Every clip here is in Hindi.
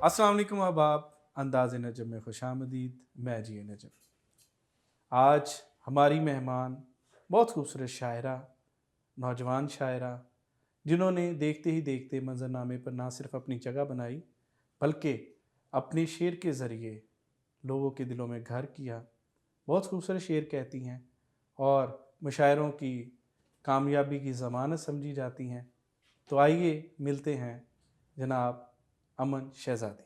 अस्सलाम वालेकुम अहबाब। अंदाज़ नजम में खुशामदीद। मैं जी नजम। आज हमारी मेहमान बहुत खूबसूरत शायरा, नौजवान शायरा, जिन्होंने देखते ही देखते मंजरनामे पर ना सिर्फ अपनी जगह बनाई बल्कि अपने शेर के ज़रिए लोगों के दिलों में घर किया। बहुत खूबसूरत शेर कहती हैं और मुशायरों की कामयाबी की ज़मानत समझी जाती हैं। तो आइए मिलते हैं जनाब अमन शहज़ादी।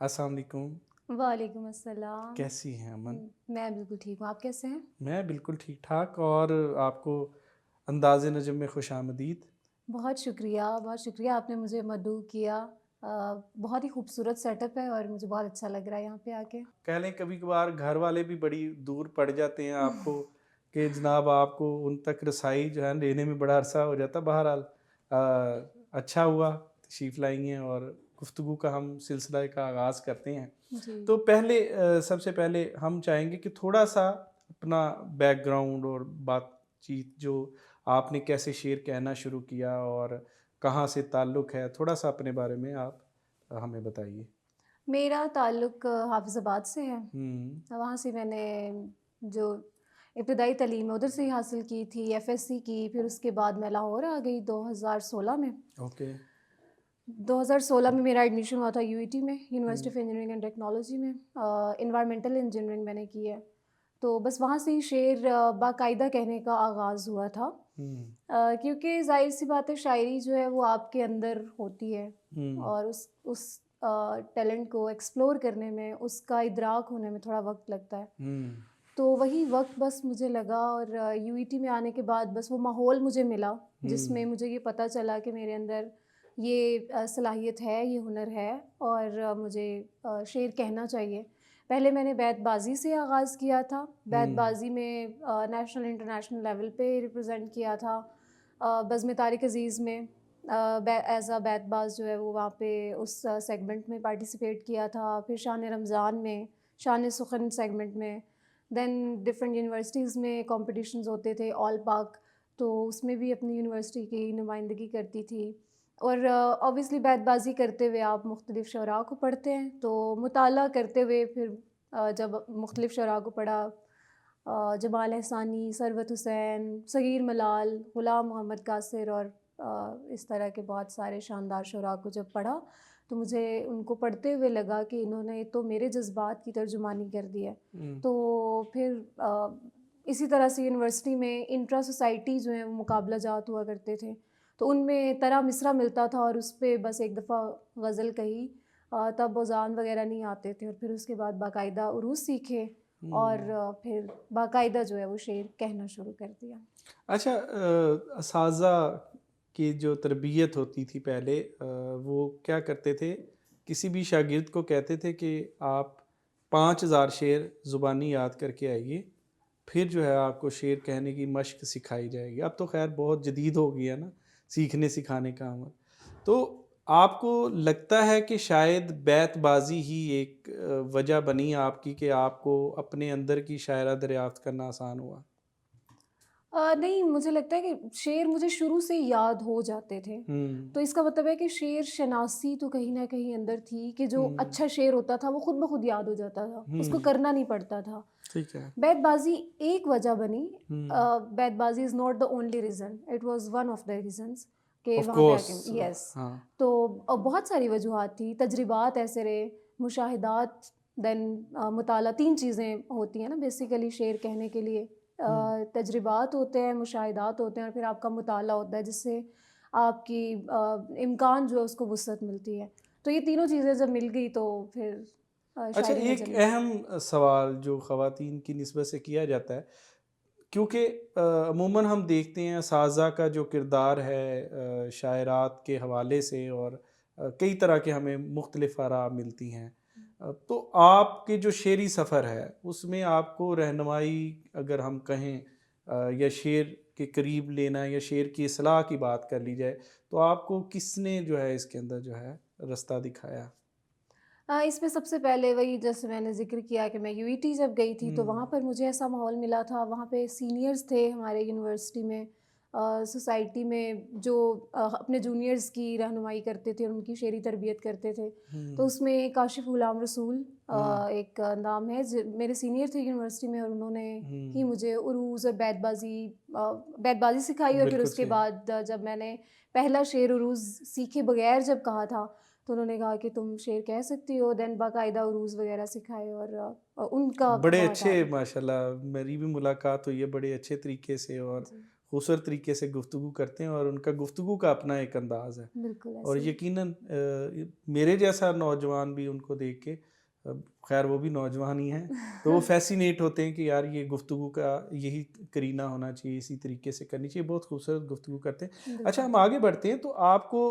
अस्सलाम वालेकुम। वालेकुम अस्सलाम। कैसी हैं अमन? मैं बिल्कुल ठीक हूँ, आप कैसे हैं? मैं बिल्कुल ठीक ठाक और आपको अंदाज़ नजम में खुशामदीद। बहुत शुक्रिया आपने मुझे मदऊ किया। बहुत ही खूबसूरत सेटअप है और मुझे बहुत अच्छा लग रहा है यहाँ पे आके। कह लें कभी कभार घर वाले भी बड़ी दूर पड़ जाते हैं आपको कि जनाब आपको उन तक रसाई जो है लेने में बड़ा अरसा हो जाता। बहरहाल अच्छा हुआ तशरीफ़ लाई हैं और गुफ्तगू का हम सिलसिला का आगाज़ करते हैं। जी। तो पहले सबसे पहले हम चाहेंगे कि थोड़ा सा अपना बैकग्राउंड और बातचीत जो आपने कैसे शेर कहना शुरू किया और कहाँ से ताल्लुक़ है, थोड़ा सा अपने बारे में आप हमें बताइए। मेरा ताल्लुक़ हाफ़िज़ाबाद से है। हुँ। वहाँ से मैंने जो इब्तदाई तालीम है उधर से ही हासिल की थी, एफएससी की, फिर उसके बाद मैं लाहौर आ गई 2016 में। ओके। 2016 में मेरा एडमिशन हुआ था यूईटी में, university hmm, of engineering and technology में। एनवायरमेंटल इंजीनियरिंग मैंने की है। तो बस वहाँ से ही शेर बाकायदा कहने का आगाज़ हुआ था। हुँ, क्योंकि ज़ाहिर-सी बात है शायरी जो है वो आपके अंदर होती है हुँ, और उस टैलेंट को एक्सप्लोर करने में, उसका इदराक होने में थोड़ा वक़्त लगता है। हुँ, तो वही वक़्त बस मुझे लगा और यूईटी में आने के बाद बस वो माहौल मुझे मिला, जिसमें हुँ, मुझे ये पता चला कि मेरे अंदर ये सलाहियत है, ये हुनर है और मुझे शेर कहना चाहिए। पहले मैंने बैतबाज़ी से आगाज़ किया था। हुँ, बैतबाज़ी में नेशनल इंटरनेशनल लेवल पे रिप्रेज़ेंट किया था। बज़्म तारिक अज़ीज़ में एज़ अ बैतबाज़ जो है वो वहाँ पे उस सेगमेंट में पार्टिसिपेट किया था। फिर शान रमज़ान में, शान सुख़न सेगमेंट में। देन डिफरेंट यूनिवर्सिटीज़ में कॉम्पिटिशन्स होते थे ऑल पाक, तो उसमें भी अपनी यूनिवर्सिटी की नुमाइंदगी करती थी। और ऑब्वियसली बैतबाज़ी करते हुए आप मुख्तलिफ़ शुअरा को पढ़ते हैं, तो मुताला करते हुए फिर जब मुख्तलिफ़ शुअरा को पढ़ा, जमाल एहसानी, सरवत हुसैन, सगीर मलाल, ग़ुलाम मोहम्मद कासिर और इस तरह के बहुत सारे शानदार शुअरा को जब पढ़ा, तो मुझे उनको पढ़ते हुए लगा कि इन्होंने तो मेरे जज़्बात की तर्जुमानी कर दी है। हुँ, तो फिर इसी तरह से यूनिवर्सिटी में इंट्रा सोसाइटी जो है वो मुकाबला जात हुआ करते थे, तो उनमें तरा मिसरा मिलता था और उस पे बस एक दफ़ा गज़ल कही। तब औज़ान वग़ैरह नहीं आते थे और फिर उसके बाद बाकायदा उरूज़ सीखे और हुँ। फिर बाकायदा जो है वो शेर कहना शुरू कर दिया। अच्छा असाज़ा की जो तरबियत होती थी पहले वो क्या करते थे, किसी भी शागिर्द को कहते थे कि आप 5000 शेर ज़ुबानी याद करके आइए, फिर जो है आपको शेर कहने की मश्क सिखाई जाएगी। अब तो ख़ैर बहुत जदीद हो गया ना, सीखने सिखाने का अमल। तो आपको लगता है कि शायद बैतबाज़ी ही एक वजह बनी आपकी कि आपको अपने अंदर की शायरा दरियाफ़्त करना आसान हुआ? नहीं, मुझे लगता है कि शेर मुझे शुरू से याद हो जाते थे। हुँ, तो इसका मतलब है कि शेर शनासी तो कहीं न कहीं अंदर थी कि जो हुँ, अच्छा शेर होता था वो खुद ब खुद याद हो जाता था, उसको हुँ, करना नहीं पड़ता था। ठीक है। बैतबाज़ी एक वजह बनी। हुँ, बैतबाज़ी is not the only reason, it was one of the reasons कि ऑफ़ वहाँ पे कोर्स आके यस। हाँ। तो बहुत सारी वजूहात थी, तजरिबात ऐसे रहे, मुशाहिदात, देन मुताला, 3 चीज़ें होती हैं ना बेसिकली शेर कहने के लिए। हुँ, तजरिबात होते हैं, मुशाहिदात होते हैं और फिर आपका मुताला होता है जिससे आपकी इम्कान जो है उसको वुसअत मिलती है। तो ये तीनों चीज़ें जब मिल गई तो फिर अच्छा शायरी में एक जन्म लिया। अहम सवाल जो ख़वातीन की निस्बत से किया जाता है क्योंकि अमूमन हम देखते हैं साज़ा का जो किरदार है शायरात के हवाले से और कई तरह के हमें मुख्तलिफ़ आरा मिलती हैं। तो आपके जो शेरी सफ़र है उसमें आपको रहनुमाई अगर हम कहें या शेर के करीब लेना या शेर की इस्लाह की बात कर ली जाए तो आपको किसने जो है इसके अंदर जो है रास्ता दिखाया? इसमें सबसे पहले वही जैसे मैंने ज़िक्र किया कि मैं यूईटी जब गई थी तो वहाँ हुँ, पर मुझे ऐसा माहौल मिला था, वहाँ पे सीनियर्स थे हमारे यूनिवर्सिटी में, सोसाइटी में जो अपने जूनियर्स की रहनुमाई करते थे और उनकी शेरी तरबियत करते थे। तो उसमें काशिफ गुलाम रसूल एक नाम है, मेरे सीनियर थे यूनिवर्सिटी में, और उन्होंने ही मुझे उरूज़ और बैतबाजी सिखाई। और फिर बिल्कुल उसके सही। बाद जब मैंने पहला शेर उरूज़ सीखे बगैर जब कहा था, तो उन्होंने कहा कि तुम शेर कह सकती हो। देन बाकायदा उरूज़ वगैरह सिखाए, और उनका बड़े बहुत अच्छे, आगे। माशाल्लाह मेरी भी मुलाकात हुई है, बड़े अच्छे तरीके से और जी, खूबसूरत तरीके से गुफ्तगू करते हैं और उनका गुफ्तगू का अपना एक अंदाज़ है। बिल्कुल और ऐसे ही। यकीनन मेरे जैसा नौजवान भी उनको देख के, खैर वो भी नौजवान ही हैं, तो वो फैसिनेट होते हैं कि यार ये गुफ्तगू का यही करीना होना चाहिए, इसी तरीके से करनी चाहिए। बहुत खूबसूरत गुफ्तगू करते हैं। अच्छा, बिल्कुल। हम आगे बढ़ते हैं तो आपको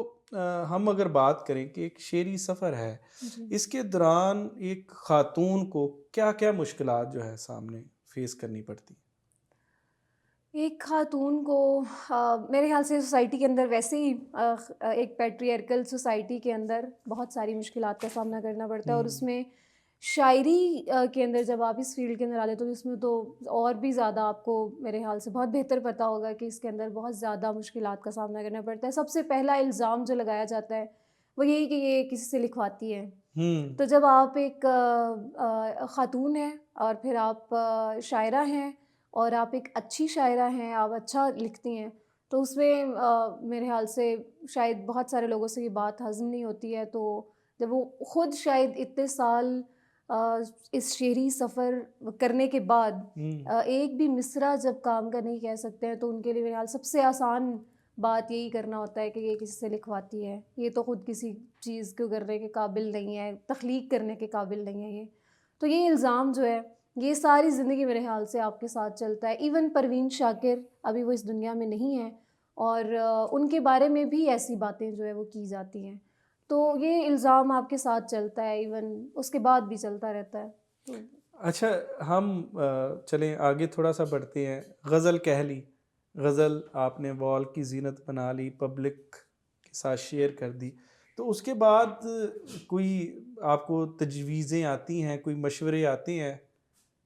हम अगर बात करें कि एक शेरी सफ़र है, जी। इसके दौरान एक ख़ातून को क्या-क्या मुश्किलात जो है सामने फ़ेस करनी पड़ती? एक खातून को मेरे ख़्याल से सोसाइटी के अंदर वैसे ही एक पैट्रियार्कल सोसाइटी के अंदर बहुत सारी मुश्किलात का सामना करना पड़ता है, और हुँ, उसमें शायरी के अंदर जब आप इस फ़ील्ड के अंदर आते हो, तो इसमें तो और भी ज़्यादा आपको मेरे ख़्याल से बहुत बेहतर पता होगा कि इसके अंदर बहुत ज़्यादा मुश्किलात का सामना करना पड़ता है। सबसे पहला इल्ज़ाम जो लगाया जाता है, वो यही कि ये किसी से लिखवाती है। हुँ, तो जब आप एक ख़ातून हैं, और फिर आप शायरा हैं, और आप एक अच्छी शायरा हैं, आप अच्छा लिखती हैं, तो उसमें मेरे ख़्याल से शायद बहुत सारे लोगों से ये बात हज़म नहीं होती है। तो जब वो ख़ुद शायद इतने साल इस शेरी सफ़र करने के बाद हुँ, एक भी मिसरा जब काम का नहीं कह सकते हैं, तो उनके लिए मेरे ख़्याल सबसे आसान बात यही करना होता है कि ये किसी से लिखवाती है। ये तो ख़ुद किसी चीज़ को करने के काबिल नहीं है, तख्लीक करने के काबिल नहीं है ये। तो ये इल्ज़ाम जो है, ये सारी ज़िंदगी मेरे ख़्याल से आपके साथ चलता है। इवन परवीन शाकिर, अभी वो इस दुनिया में नहीं हैं, और उनके बारे में भी ऐसी बातें जो है वो की जाती हैं। तो ये इल्ज़ाम आपके साथ चलता है, इवन उसके बाद भी चलता रहता है। तो अच्छा, हम चलें आगे थोड़ा-सा बढ़ते हैं। गज़ल कह ली, गज़ल आपने वॉल की ज़ीनत बना ली, पब्लिक के साथ शेयर कर दी। तो उसके बाद कोई आपको तजवीज़ें आती हैं, कोई मशवरे आते हैं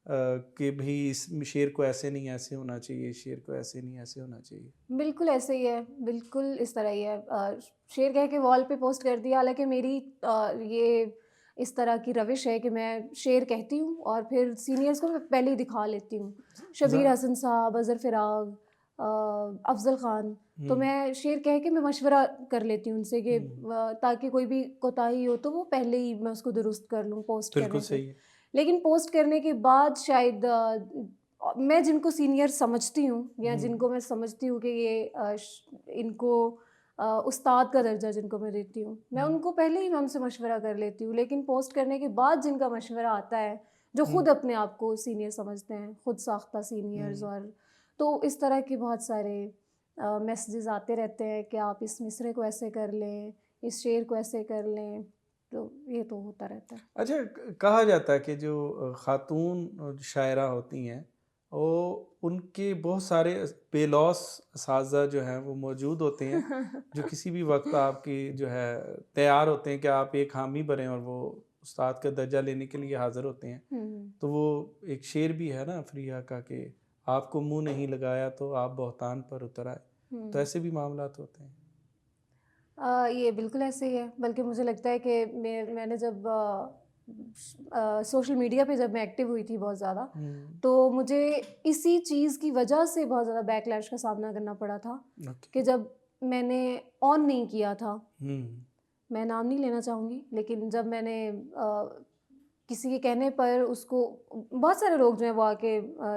कि भई इस शेर को ऐसे नहीं ऐसे होना चाहिए, इस शेर को ऐसे नहीं ऐसे होना चाहिए? बिल्कुल ऐसे ही है, बिल्कुल इस तरह ही है। शेर कह के वॉल पे पोस्ट कर दिया, हालाँकि मेरी ये इस तरह की रविश है कि मैं शेर कहती हूँ और फिर सीनियर्स को मैं पहले ही दिखा लेती हूँ। ज़ा शबीर हसन साहब, अज़हर फ़राग, अफ़ज़ल ख़ान, तो हुँ, मैं शेर कह के मैं मशवरा कर लेती हूँ उनसे कि हुँ, ताकि कोई भी कोताही हो तो वो पहले ही मैं उसको दुरुस्त कर लूँ पोस्ट बिल्कुल करने से। सही है। लेकिन पोस्ट करने के बाद शायद मैं जिनको सीनियर समझती हूँ, या हुँ, जिनको मैं समझती हूँ कि ये इनको उस्ताद का दर्जा जिनको मैं देती हूँ, मैं हुँ, उनको पहले ही मैं उनसे मशवरा कर लेती हूँ। लेकिन पोस्ट करने के बाद जिनका मशवरा आता है, जो हुँ, खुद अपने आप को सीनियर समझते हैं, खुद साख्ता सीनियर्स, हुँ। और तो इस तरह के बहुत सारे मैसेजेस आते रहते हैं कि आप इस मिसरे को ऐसे कर लें, इस शेर को ऐसे कर लें। तो ये तो होता रहता है। अच्छा, कहा जाता है कि जो खातून शायरा होती हैं, वो उनके बहुत सारे बेलौस असाज़ा जो हैं वो मौजूद होते हैं, जो किसी भी वक्त आपकी जो है तैयार होते हैं कि आप एक हामी बने और वो उस्ताद का दर्जा लेने के लिए हाज़िर होते हैं। हुँ, तो वो एक शेर भी है ना फ़रिया का कि आपको मुँह नहीं लगाया तो आप बहतान पर उतर आए। तो हुँ। ऐसे भी मामलात होते हैं। ये बिल्कुल ऐसे ही है, बल्कि मुझे लगता है कि मैंने जब सोशल मीडिया पे जब मैं एक्टिव हुई थी बहुत ज़्यादा, हुँ, तो मुझे इसी चीज़ की वजह से बहुत ज़्यादा बैकलैश का सामना करना पड़ा था कि ओके। जब मैंने ऑन नहीं किया था, हुँ, मैं नाम नहीं लेना चाहूँगी, लेकिन जब मैंने किसी के कहने पर उसको, बहुत सारे लोग जो हैं वो आके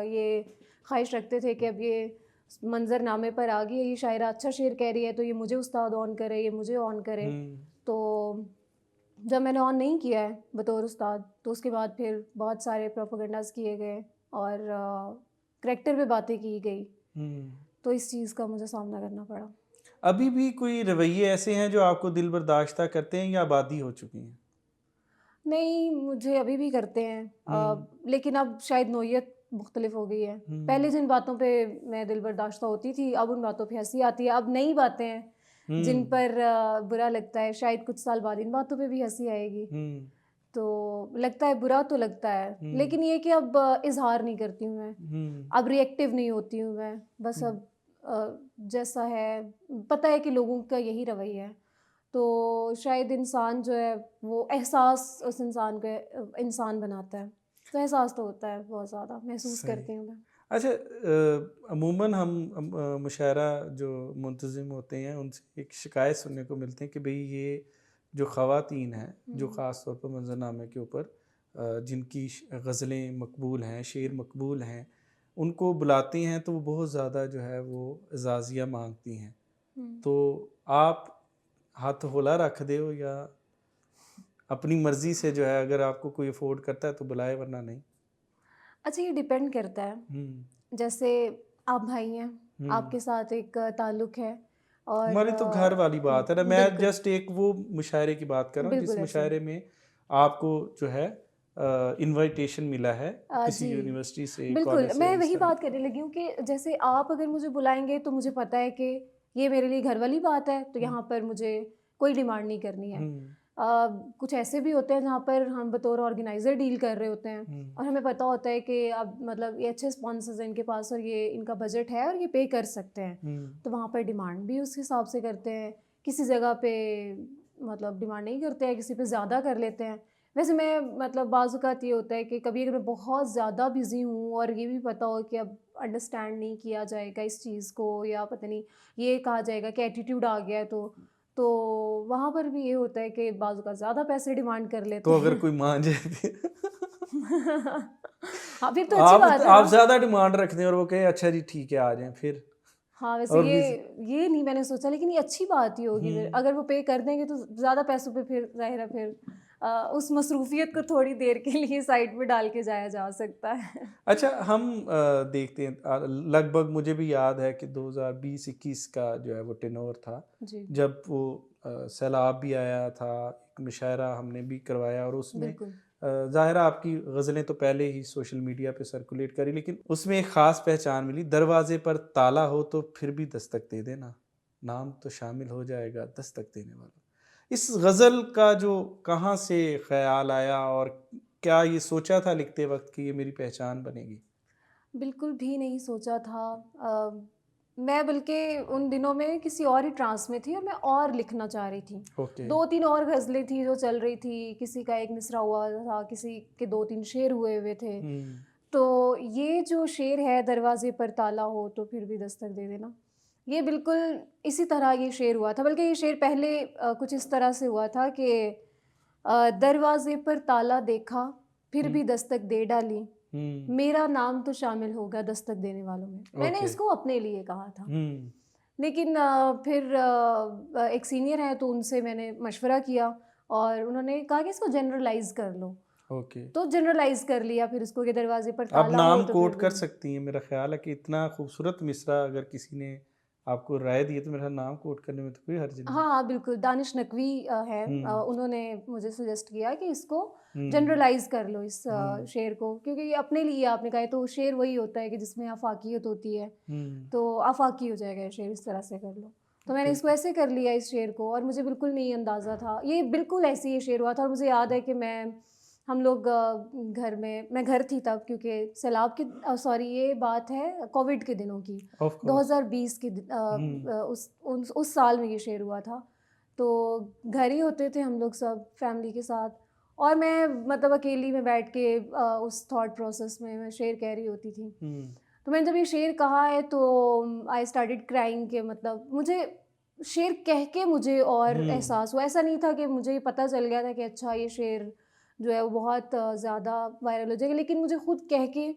ये ख्वाहिश रखते थे कि अब ये मंज़रनामे पर आ गई है, ये शायरा अच्छा शेर कह रही है तो ये मुझे उस्ताद ऑन करे, ये मुझे ऑन करे। हुँ, तो जब मैंने ऑन नहीं किया है बतौर उस्ताद, तो उसके बाद फिर बहुत सारे प्रोपेगेंडास किए गए, और करैक्टर पे बातें की गई, हुँ। तो इस चीज़ का मुझे सामना करना पड़ा। अभी भी कोई रवैये ऐसे हैं जो आपको दिल बर्दाश्त करते हैं या आबादी हो चुकी हैं? नहीं, मुझे अभी भी करते हैं, हुँ, लेकिन अब शायद नौइयत मुख्तलिफ़ हो गई है। हुँ, पहले जिन बातों पे मैं दिलबर्दाश्त होती थी, अब उन बातों पे हँसी आती है। अब नई बातें हैं, जिन हुँ, पर बुरा लगता है, शायद कुछ साल बाद इन बातों पे भी हँसी आएगी। हुँ, तो लगता है, बुरा तो लगता है, हुँ, लेकिन ये कि अब इज़हार नहीं करती हूँ मैं, हुँ, अब रिएक्टिव नहीं होती हूँ मैं। बस हुँ। अब जैसा है, पता है कि लोगों का यही रवैया है, तो शायद इंसान जो है वो एहसास उस इंसान को इंसान बनाता है। तो एहसास तो होता है, बहुत ज़्यादा महसूस सही। करती हूँ मैं। अच्छा, अमूमन हम मुशायरा जो मुंतज़िम होते हैं उनसे एक शिकायत सुनने को मिलते हैं कि भई ये जो ख़वातीन हैं जो हुँ, ख़ास तौर पर मंज़रनामे के ऊपर जिनकी गज़लें मकबूल हैं, शेर मकबूल हैं, उनको बुलाते हैं तो वो बहुत ज़्यादा जो है वो एज़ाज़िया माँगती हैं। हुँ। तो आप हाथ हौला रख दे हो या अपनी मर्ज़ी से जो है अगर आपको कोई अफ़ोर्ड करता है तो बुलाए वरना नहीं? अच्छा, ये डिपेंड करता है। हुँ, जैसे आप भाई हैं, हुँ। आपके साथ एक ताल्लुक़ है और हमारी तो घर वाली बात है ना, मैं बिल्कुल, जस्ट एक वो मुशायरे की बात कर रहा हूँ जिस बिल्कुल ऐसे ही। मुशायरे में आपको जो है इनविटेशन मिला है किसी जी। यूनिवर्सिटी से, बिल्कुल, कॉलेज से, मैं इस वही तरह। बात करने लगी हूँ कि जैसे आप अगर मुझे बुलाएँगे तो मुझे पता है कि ये मेरे लिए घर वाली बात है, तो हुँ, यहाँ पर मुझे कोई डिमांड नहीं करनी है। हुँ, कुछ ऐसे भी होते हैं जहाँ पर हम बतौर ऑर्गेनाइज़र डील कर रहे होते हैं हुँ, और हमें पता होता है कि अब मतलब ये अच्छे स्पॉन्सर्स हैं इनके पास और ये इनका बजट है और ये पे कर सकते हैं। हुँ, तो वहाँ पर डिमांड भी उस हिसाब से करते हैं। किसी जगह पे मतलब डिमांड नहीं करते हैं, किसी पे ज़्यादा कर लेते हैं। वैसे मैं मतलब बाज़ औक़ात ये होता है कि कभी अगर मैं बहुत ज़्यादा बिज़ी हूँ और ये भी पता हो कि अब अंडरस्टैंड नहीं किया जाएगा इस चीज़ को या पता नहीं ये कहा जाएगा कि एटीट्यूड आ गया है तो वहाँ पर भी ये होता है कि बाज़ औक़ात ज़्यादा पैसे डिमांड कर लेते तो अगर हैं। कोई मान जाए फिर? हाँ, फिर तो अच्छी बात है आप ना। ज़्यादा डिमांड रखते हैं और वो कहे अच्छा जी ठीक है आ जाएँ फिर? हाँ, वैसे और भी ये नहीं मैंने सोचा लेकिन ये अच्छी बात ही होगी फिर। हुँ। अगर वो पे कर देंगे तो ज़्यादा पैसों पे फिर ज़ाहिर है फिर उस मसरूफ़ियत को थोड़ी देर के लिए साइड पे डाल के जाया जा सकता है। अच्छा, हम देखते हैं लगभग मुझे भी याद है कि 2020-21 का जो है वो टेनोर था, जी, जब वो सैलाब भी आया था, एक मुशायरा हमने भी करवाया और उसमें बिल्कुल। ज़ाहिर है आपकी गज़लें तो पहले ही सोशल मीडिया पे सर्कुलेट करी, लेकिन उसमें एक ख़ास पहचान मिली, दरवाज़े पर ताला हो तो फिर भी दस्तक दे देना, नाम तो शामिल हो जाएगा दस्तक देने वालों। इस गज़ल का जो कहाँ से ख़याल आया और क्या ये सोचा था लिखते वक़्त कि ये मेरी पहचान बनेगी? बिल्कुल भी नहीं सोचा था। मैं बल्कि उन दिनों में किसी और ही ट्रांस में थी और मैं और लिखना चाह रही थी। ओके। 2-3 और ग़ज़लें थी जो चल रही थी, किसी का एक मिसरा हुआ था, किसी के 2-3 शेर हुए हुए थे। हुँ, तो ये जो शेर है दरवाज़े पर ताला हो तो फिर भी दस्तक दे देना, ये बिल्कुल इसी तरह ये शेर हुआ था। बल्कि ये शेर पहले कुछ इस तरह से हुआ था कि दरवाज़े पर ताला देखा, फिर हुँ, भी दस्तक दे डाली, हुँ, मेरा नाम तो शामिल होगा दस्तक देने वालों में। मैंने ओके। इसको अपने लिए कहा था। हुँ, लेकिन फिर एक सीनियर हैं तो उनसे मैंने मशवरा किया और उन्होंने कहा कि इसको जनरलाइज़ कर लो। ओके। तो जनरलाइज़ कर लिया फिर उसको कि दरवाज़े पर आप ताला हो नाम तो फिर कोट भी कर सकती हैं, मेरा ख़्याल है कि इतना खूबसूरत मिसरा अगर किसी ने आपको राय दी है तो मेरा नाम कोट करने में तो कोई हर्ज नहीं हाँ, है। हाँ, बिल्कुल दानिश नकवी हैं, हुँ, उन्होंने मुझे सजेस्ट किया कि इसको हुँ, जनरलाइज़ कर लो इस हुँ, शेर को क्योंकि ये अपने लिए आपने कहा है तो शेर वही होता है कि जिसमें आफ़ाक़ियत होती है, हुँ, तो आफ़ाक़ी हो जाएगा ये शेर इस तरह से कर लो। तो मैंने इसको बिल्कुल। ऐसे कर लिया इस शेर को और मुझे बिल्कुल नहीं अंदाज़ा था, ये बिल्कुल ऐसे ही ये शेर हुआ था और मुझे याद है कि हम लोग घर में मैं घर थी तब क्योंकि सैलाब की सॉरी ये बात है कोविड के दिनों की, ऑफ़ कोर्स। 2020 के हुँ, उस साल में ये शेर हुआ था। तो घर ही होते थे हम लोग सब फैमिली के साथ और मैं मतलब अकेली में बैठ के उस थॉट प्रोसेस में मैं शेर कह रही होती थी। हुँ, तो मैंने जब ये शेर कहा है तो आई स्टार्टेड क्राइंग के मतलब मुझे शेर कह के मुझे और हुँ, एहसास हुआ। ऐसा नहीं था कि मुझे ये पता चल गया था कि अच्छा ये शेर जो है वो बहुत ज़्यादा वायरल हो जाएगा। लेकिन मुझे खुद कह के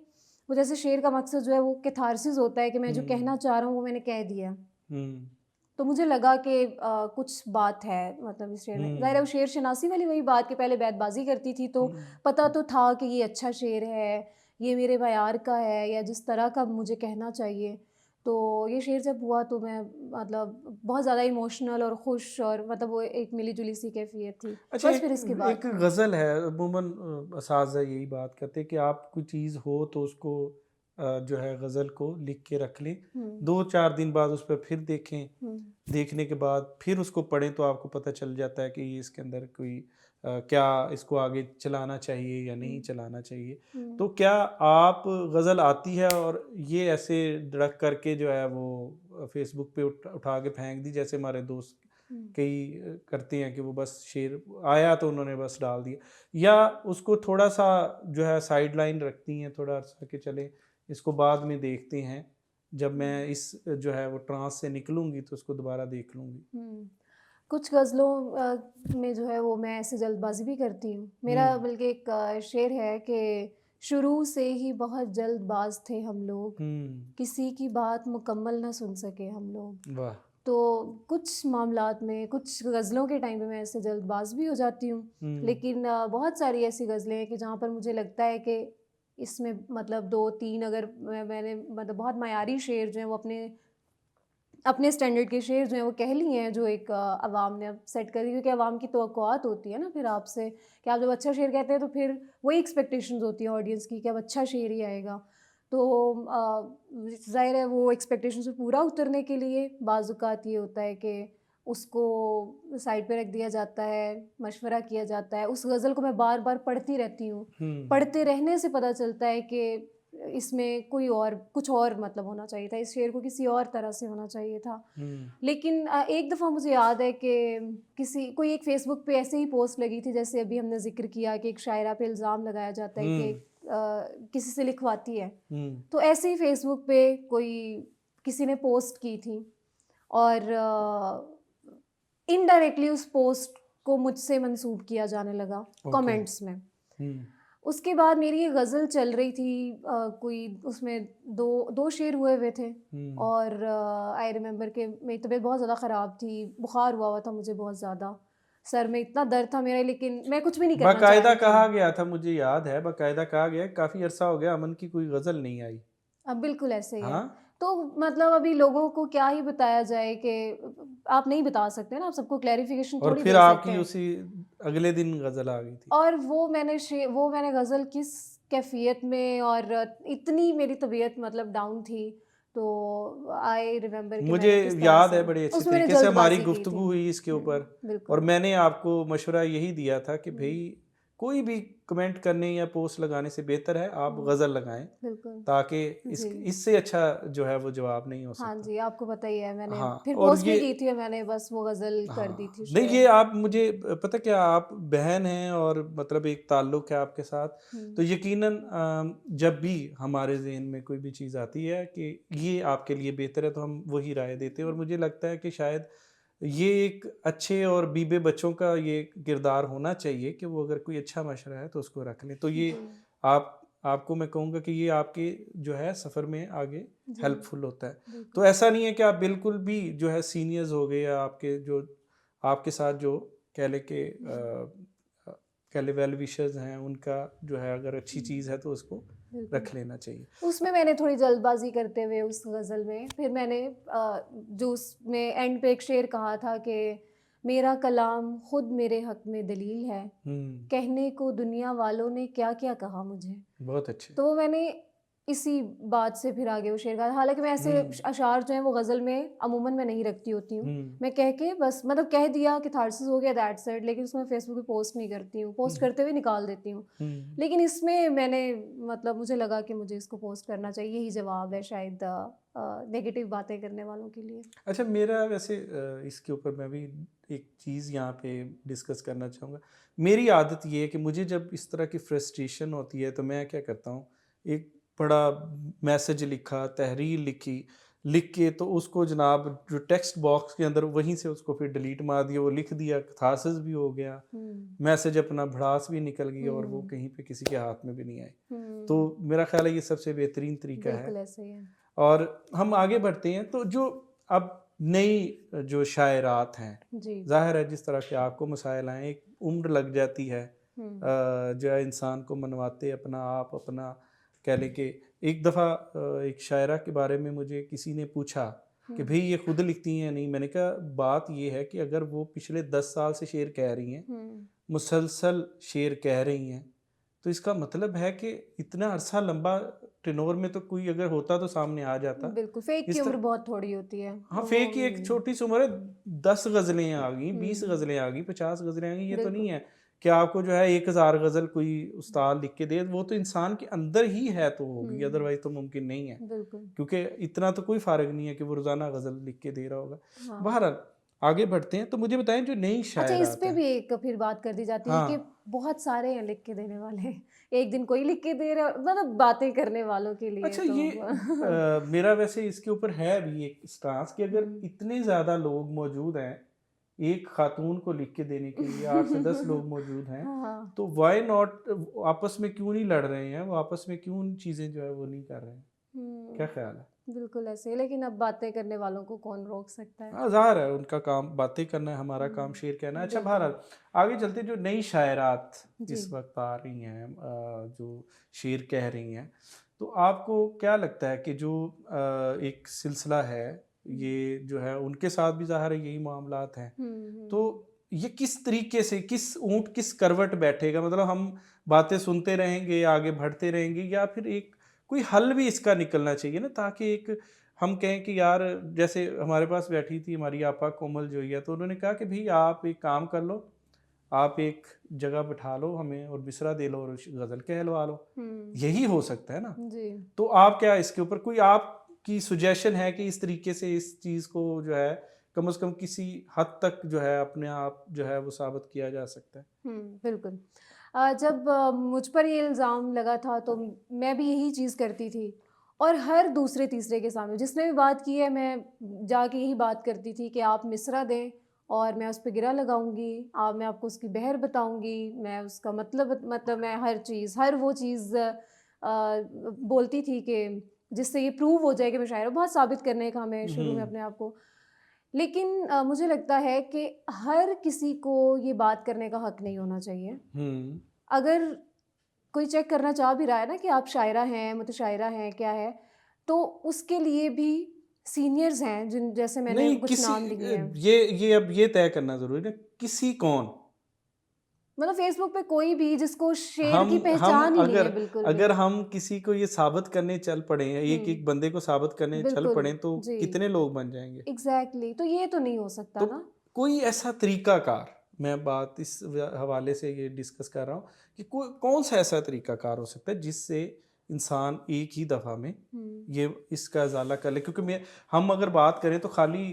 वो जैसे शेर का मकसद जो है वो कैथारसिस होता है कि मैं जो हुँ, कहना चाह रहा हूँ वो मैंने कह दिया। हुँ, तो मुझे लगा कि कुछ बात है मतलब इस शेर में। ज़ाहिर है हुँ, वो शेर शनासी वाली वही बात कि पहले बैतबाज़ी करती थी तो हुँ। पता तो था कि ये अच्छा शेर है, ये मेरे मयार का है या जिस तरह का मुझे कहना चाहिए। तो ये शेर जब हुआ तो मैं मतलब बहुत ज़्यादा इमोशनल और खुश और मतलब वो एक मिली-जुली सी कैफ़ियत थी। अच्छा, बस एक फिर इसके एक बाद गज़ल है, अमूमन असातिज़ा यही बात करते हैं कि आप कोई चीज़ हो तो उसको जो है गज़ल को लिख के रख लें, हम्म 2-4 दिन बाद उस पर फिर देखें, हम्म देखने के बाद फिर उसको पढ़ें तो आपको पता चल जाता है कि ये इसके अंदर कोई क्या इसको आगे चलाना चाहिए या नहीं हम्म चलाना चाहिए। हम्म तो क्या आप गज़ल आती है और ये ऐसे धड़क करके जो है वो फ़ेसबुक पे उठा के फेंक दी, जैसे हमारे दोस्त हम्म कई करते हैं कि वो बस शेर आया तो उन्होंने बस डाल दिया, या उसको थोड़ा-सा जो है साइडलाइन रखती हैं, थोड़ा-सा कि चलें इसको बाद में देखते हैं, जब मैं इस जो है वो ट्रांस से निकलूँगी तो उसको दोबारा देख लूँगी। हम्म। कुछ गज़लों में जो है वो मैं ऐसे जल्दबाजी भी करती हूँ। मेरा हुँ, बल्कि एक शेर है कि शुरू से ही बहुत जल्दबाज थे हम लोग, हुँ, किसी की बात मुकम्मल ना सुन सके हम लोग। वाह! तो कुछ मामलात में, कुछ गज़लों के टाइम पे मैं ऐसे जल्दबाज़ भी हो जाती हूँ। हुँ, लेकिन बहुत सारी ऐसी गज़लें हैं कि जहाँ पर मुझे लगता है कि इसमें मतलब 2-3 अगर मैंने मतलब बहुत मयारी शेर जो हैं वो अपने अपने स्टैंडर्ड के शेर जो हैं वो कह लिए हैं, जो एक अवाम ने अब सेट कर दी, क्योंकि अवाम की तवक्कुआत होती है ना फिर आपसे कि आप जब अच्छा शेर कहते हैं तो फिर वही एक्सपेक्टेशंस होती हैं ऑडियंस की कि अब अच्छा शेर ही आएगा। तो ज़ाहिर है वो एक्सपेक्टेशंस पे पूरा उतरने के लिए बाज़-औक़ात ये होता है कि उसको साइड पे रख दिया जाता है, मशवरा किया जाता है। उस गज़ल को मैं बार-बार पढ़ती रहती हूँ। हुँ, पढ़ते रहने से पता चलता है कि इसमें कोई और कुछ और मतलब होना चाहिए था, इस शेर को किसी और तरह से होना चाहिए था। हुँ, लेकिन एक दफ़ा मुझे याद है कि किसी कोई एक फ़ेसबुक पे ऐसे ही पोस्ट लगी थी, जैसे अभी हमने ज़िक्र किया कि एक शायरा पे इल्ज़ाम लगाया जाता है कि हुँ, किसी से लिखवाती है। हुँ, तो ऐसे ही फ़ेसबुक पे कोई किसी ने पोस्ट की थी और इनडायरेक्टली उस पोस्ट को मुझसे मंसूब किया जाने लगा ओके, कमेंट्स में। हुँ, उसके बाद मेरी ये गज़ल चल रही थी, कोई उसमें 2 शेर हुए थे हुँ। और आई रिमेंबर कि मेरी तबीयत बहुत ज़्यादा ख़राब थी, बुखार हुआ था मुझे बहुत ज़्यादा, सर में इतना दर्द था मेरा, लेकिन मैं कुछ भी नहीं करना चाह बाकायदा रही थी। कहा गया था, मुझे याद है, बाकायदा कहा गया काफ़ी अरसा हो गया अमन की कोई गज़ल नहीं आई। अब बिल्कुल ऐसे ही है। हाँ? तो मतलब अभी लोगों को क्या ही बताया जाए कि आप नहीं बता सकते ना, आप सबको क्लैरिफ़िकेशन और थोड़ी फिर दे सकते आपकी हैं। उसी अगले दिन गज़ल आ गई थी। और वो मैंने गज़ल किस कैफ़ियत में, और इतनी मेरी तबीयत मतलब डाउन थी, तो आई रिमेंबर कि मुझे मैंने किस तरह याद से है बड़े अच्छे उसमें मैंने तरीके से हमारी जल्दबाज़ी की थी। गुफ्तगू हुई इसके ऊपर, और बिल्कुल। मैंने आपको मशवरा यही दिया था कि हुँ, भई कोई भी कमेंट करने या पोस्ट लगाने से बेहतर है आप हुँ, गज़ल लगाएँ, बिल्कुल। ताकि जी। इससे अच्छा जो है वो जवाब नहीं हो हाँ सकता। जी, आपको पता ही है, मैंने हाँ, फिर और पोस्ट ये नहीं की थी और मैंने बस वो गज़ल कर दी हाँ, थी नहीं शेयर। ये आप मुझे पता क्या, आप बहन हैं और मतलब एक ताल्लुक़ है आपके साथ, हुँ, तो यकीनन जब भी हमारे ज़हन में कोई भी चीज़ आती है कि ये आपके लिए बेहतर है तो हम वही राय देते हैं, और मुझे लगता है कि शायद ये एक अच्छे और बीबे बच्चों का ये किरदार होना चाहिए कि वो अगर कोई अच्छा मशवरा है तो उसको रख लें। तो ये जी, आप आपको मैं कहूँगा कि ये आपके जो है सफ़र में आगे जी, हेल्पफुल होता है। तो बिल्कुल। ऐसा नहीं है कि आप बिल्कुल भी जो है सीनियर्स हो गए, या आपके जो आपके साथ जो कह लें कि अ, कह लें वेल विशर्स हैं, उनका जो है अगर अच्छी हुँ, चीज़ है तो उसको बिल्कुल। रख लेना चाहिए। उसमें मैंने थोड़ी जल्दबाज़ी करते हुए उस गज़ल में फिर मैंने जो उसमें एंड पे एक शेर कहा था कि मेरा कलाम खुद मेरे हक़ में दलील है, हुँ, कहने को दुनिया वालों ने क्या-क्या कहा मुझे। बहुत अच्छे। तो वो मैंने इसी बात से फिर आगे वो शेर कहा। हालाँकि मैं ऐसे हुँ, अशार जो हैं वो गज़ल में अमूमन मैं नहीं रखती होती हूँ। हुँ, मैं कह के बस मतलब कह दिया कैथार्सिस हो गया, दैट्स इट, लेकिन उसमें फेसबुक पे पोस्ट नहीं करती हूँ। हुँ, पोस्ट करते हुए निकाल देती हूँ। हुँ। लेकिन इसमें मैंने मतलब मुझे लगा कि मुझे इसको पोस्ट करना चाहिए, यही जवाब है शायद नेगेटिव बातें करने वालों के लिए। अच्छा, मेरा वैसे इसके ऊपर मैं भी एक चीज़ यहाँ पे डिस्कस करना चाहूँगा। मेरी आदत ये है कि मुझे जब इस तरह की फ्रस्ट्रेशन होती है तो मैं क्या करता हूँ, एक बड़ा मैसेज लिखा, तहरीर लिखी, लिख के तो उसको जनाब जो टेक्स्ट बॉक्स के अंदर वहीं से उसको फिर डिलीट मार दिया, वो लिख दिया, कैथार्सिस भी हो गया, हुँ, मैसेज अपना भड़ास भी निकल गई और वो हुँ, कहीं पे किसी के हाथ में भी नहीं आई। हुँ, तो मेरा ख़्याल है ये सबसे बेहतरीन तरीका है। बिल्कुल ऐसे ही है। और हम आगे बढ़ते हैं तो जो अब नई जो शायरात हैं, जी। ज़ाहिर है जिस तरह के आपको मसाइल आएँ, एक उम्र लग जाती है हुँ, जो है इंसान को मनवाते अपना आप अपना, कह लें कि एक दफ़ा एक शायरा के बारे में मुझे किसी ने पूछा कि हुँ, भई ये खुद लिखती हैं या नहीं? मैंने कहा बात ये है कि अगर वो पिछले 10 साल से शेर कह रही हैं, हुँ, मुसलसल शेर कह रही हैं, तो इसका मतलब है कि इतना अरसा लंबा टेनोर में तो कोई अगर होता तो सामने आ जाता। बिल्कुल, फेक इस की उम्र तरह बहुत थोड़ी होती है। हाँ, वो फेक की एक छोटी सी उम्र है, 10 गज़लें आ गई, 20 हुँ, गज़लें आ गई, 50 गज़लें आ गई, ये तो नहीं बिल्कुल। है कि आपको जो है 1000 गज़ल कोई उस्ताद लिख के दे, वो तो इंसान के अंदर ही है तो होगी, हुँ, अदरवाइज़ तो मुमकिन नहीं है। बिल्कुल। क्योंकि इतना तो कोई फ़र्क नहीं है कि वो रोज़ाना गज़ल लिख के दे रहा होगा। हाँ। बहरहाल आगे बढ़ते हैं, तो मुझे बताएँ जो नई अच्छा, इस शायरात पे हैं। भी एक फिर बात कर दी जाती है हाँ, कि बहुत सारे हैं लिख के देने वाले। एक दिन कोई लिख के दे रहा है, मतलब बातें करने वालों के लिए अच्छा तो ये मेरा वैसे इसके ऊपर है भी एक स्टांस कि अगर हुँ। इतने ज़्यादा लोग मौजूद हैं, एक खातून को लिख के देने के लिए 8 से 10 लोग मौजूद हैं, हाँ। तो व्हाई नॉट आपस में क्यों नहीं लड़ रहे हैं? वो आपस में क्यों चीज़ें जो है वो नहीं कर रहे हैं? क्या हुँ, ख़्याल है? बिल्कुल ऐसे ही, लेकिन अब बातें करने वालों को कौन रोक सकता है? हाँ, ज़ाहिर है उनका काम बातें करना है, हमारा काम शेर कहना है। अच्छा बिल्कुल। बहरहाल आगे चलते हैं, जो नई शायरात जी। इस वक़्त आ रही हैं जो शेर कह रही हैं, तो आपको क्या लगता है कि जो एक सिलसिला है, हुँ। ये जो है उनके साथ भी ज़ाहिर है यही मामलात हैं। हुँ, तो हुँ, ये किस तरीके से, किस ऊँट किस करवट बैठेगा? मतलब हम बातें सुनते रहेंगे, आगे बढ़ते रहेंगे, या फिर एक कोई हल भी इसका निकलना चाहिए ना, ताकि एक हम कहें कि यार, जैसे हमारे पास बैठी थी हमारी आपा कोमल जोइया, तो उन्होंने कहा कि भई आप एक काम कर लो, आप एक जगह बिठा लो हमें और मिसरा दे लो और गज़ल कहलवा लो। हुँ। यही हो सकता है ना? जी। तो आप क्या इसके ऊपर कोई आपकी सजेशन है कि इस तरीके से इस चीज़ को जो है कम से कम किसी हद तक जो है अपने आप जो है वो साबित किया जा सकता है? बिल्कुल। जब मुझ पर ये इल्ज़ाम लगा था तो मैं भी यही चीज़ करती थी और हर दूसरे तीसरे के सामने जिसने भी बात की है मैं जाके यही बात करती थी कि आप मिसरा दें और मैं उस पे गिरा लगाऊँगी, मैं आपको उसकी बहर बताऊँगी, मैं उसका मतलब मैं हर चीज़, हर वो चीज़ बोलती थी कि जिससे ये प्रूव हो जाए कि मैं शायर हूँ, बहुत साबित करने का मैं शुरू में हुँ, अपने आप को। लेकिन मुझे लगता है कि हर किसी को ये बात करने का हक नहीं होना चाहिए। हुँ। अगर कोई चेक करना चाह भी रहा है ना कि आप शायरा हैं, मुतशायरा हैं, क्या है, तो उसके लिए भी सीनियर्स हैं जिन जैसे मैंने नहीं, कुछ किसी नाम लिए हैं। ये अब ये तय करना ज़रूरी है, किसी कौन? मतलब फ़ेसबुक पे कोई भी जिसको शेर की हम पहचान ही नहीं है अगर बिल्कुल भी। अगर हम किसी को ये साबित करने चल पड़े हैं, हुँ, एक-एक बंदे को साबित करने चल बिल्कुल, पड़े, तो जी, कितने लोग बन जाएँगे? एग्ज़ैक्टली तो ये तो नहीं हो सकता तो ना। कोई ऐसा तरीकाकार, मैं बात इस हवाले से ये डिस्कस कर रहा हूँ कि कौन सा ऐसा तरीकाकार हो सकता है जिससे इंसान एक ही दफ़ा में हुँ, ये इसका इजाला कर ले, क्योंकि मैं हम अगर बात करें तो खाली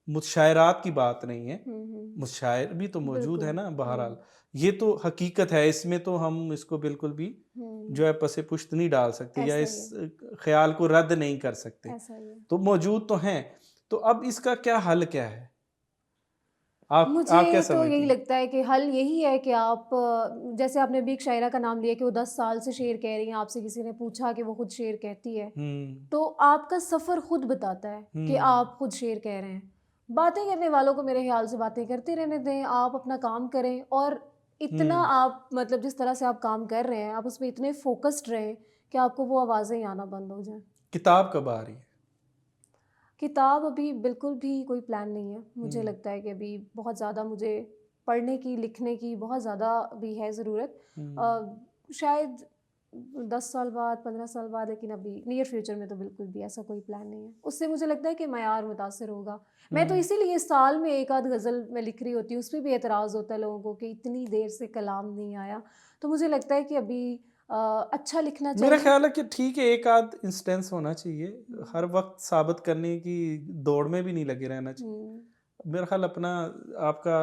मुशायरात की बात नहीं है, हुँ, हुँ, मुशायर भी तो मौजूद है बिल्कुल, ना बहरहाल। हुँ, ये तो हकीकत है, इसमें तो हम इसको बिल्कुल भी हुँ, जो है पसे पुश्त नहीं डाल सकते या ऐसा इस ही है, ख्याल को रद्द नहीं कर सकते। ऐसा ही है। तो मौजूद तो हैं, तो अब इसका क्या हल क्या है? आप क्या मुझे तो समझती यही हैं? लगता है कि हल यही है कि आप जैसे आपने अभी एक शायरा का नाम लिया कि वो 10 साल से शेर कह रही हैं, आपसे किसी ने पूछा कि वो खुद शेर कहती है। हुँ, तो आपका सफ़र खुद बताता है कि हुँ, आप खुद शेर कह रहे हैं। बातें करने वालों को मेरे ख़्याल से बातें करते रहने दें, आप अपना काम करें और इतना हुँ। आप मतलब जिस तरह से आप काम कर रहे हैं, आप उसमें इतने फ़ोकस्ड रहें कि आपको वो आवाज़ें ही आना बंद हो जाएँ। किताब कब आ रही है? किताब अभी बिल्कुल भी कोई प्लान नहीं है। मुझे हुँ, लगता है कि अभी बहुत ज़्यादा मुझे पढ़ने की, लिखने की बहुत ज़्यादा अभी है ज़रूरत। हुँ, शायद 10 साल बाद, 15 साल बाद, लेकिन अभी नियर फ्यूचर में तो बिल्कुल भी ऐसा कोई प्लान नहीं है। उससे मुझे लगता है कि मयार मुतासिर होगा। मैं तो हुँ। इसीलिए साल में 1 आध गज़ल मैं लिख रही होती हूँ, उसपे भी एतराज़ होता है लोगों को कि इतनी देर से कलाम नहीं आया। तो मुझे लगता है कि अभी अ, अच्छा लिखना मेरा चाहिए। ख़्याल है कि ठीक है, एक आध इंस्टेंस होना चाहिए। हुँ, हर वक़्त साबित करने की दौड़ में भी नहीं लगे रहना चाहिए। हुँ, मेरा ख़्याल अपना आपका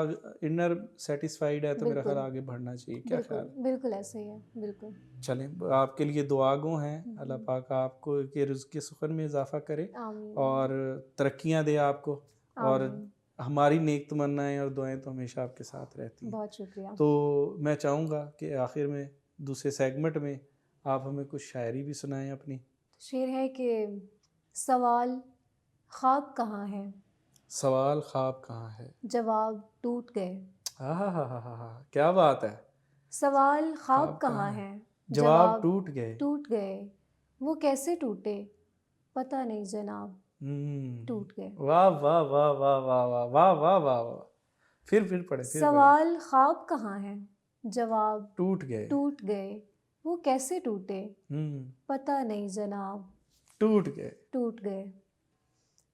इनर सैटिस्फाइड है तो मेरा ख़्याल बिल्कुल। आगे बढ़ना चाहिए। क्या बिल्कुल, ख़्याल है? बिल्कुल ऐसे ही है, बिल्कुल। चलें, आपके लिए दुआ गो हैं। हुँ, अल्लाह हुँ। पाक आपको के रिज़्क़ सुख़न में इज़ाफ़ा करे आमीन, और तरक्कियाँ दे आपको, और आमीन। हमारी नेक तमन्नाएँ और दुआएँ तो हमेशा आपके साथ रहती हैं। बहुत शुक्रिया। तो मैं चाहूँगा कि आखिर में दूसरे सेगमेंट में आप हमें कुछ शायरी भी सुनाएँ अपनी। शेर है कि सवाल ख़्वाब कहाँ है? सवाल ख़्वाब कहाँ है? जवाब टूट गए। आहाहाहा! क्या बात है! सवाल ख़्वाब ख़्वाब कहाँ कहाँ है? है? जवाब जवाब टूट गए। टूट गए। वो कैसे टूटे? पता नहीं जनाब, हुँ। टूट गए। वाह, वाह, वाह, वाह, वाह, वाह, वाह, वाह, वाह, वाह! फिर पढ़ें, फिर पढ़ें। सवाल ख़्वाब कहाँ है? जवाब टूट गए। टूट गए। वो कैसे टूटे हम्म, पता नहीं जनाब, टूट गए। टूट गए।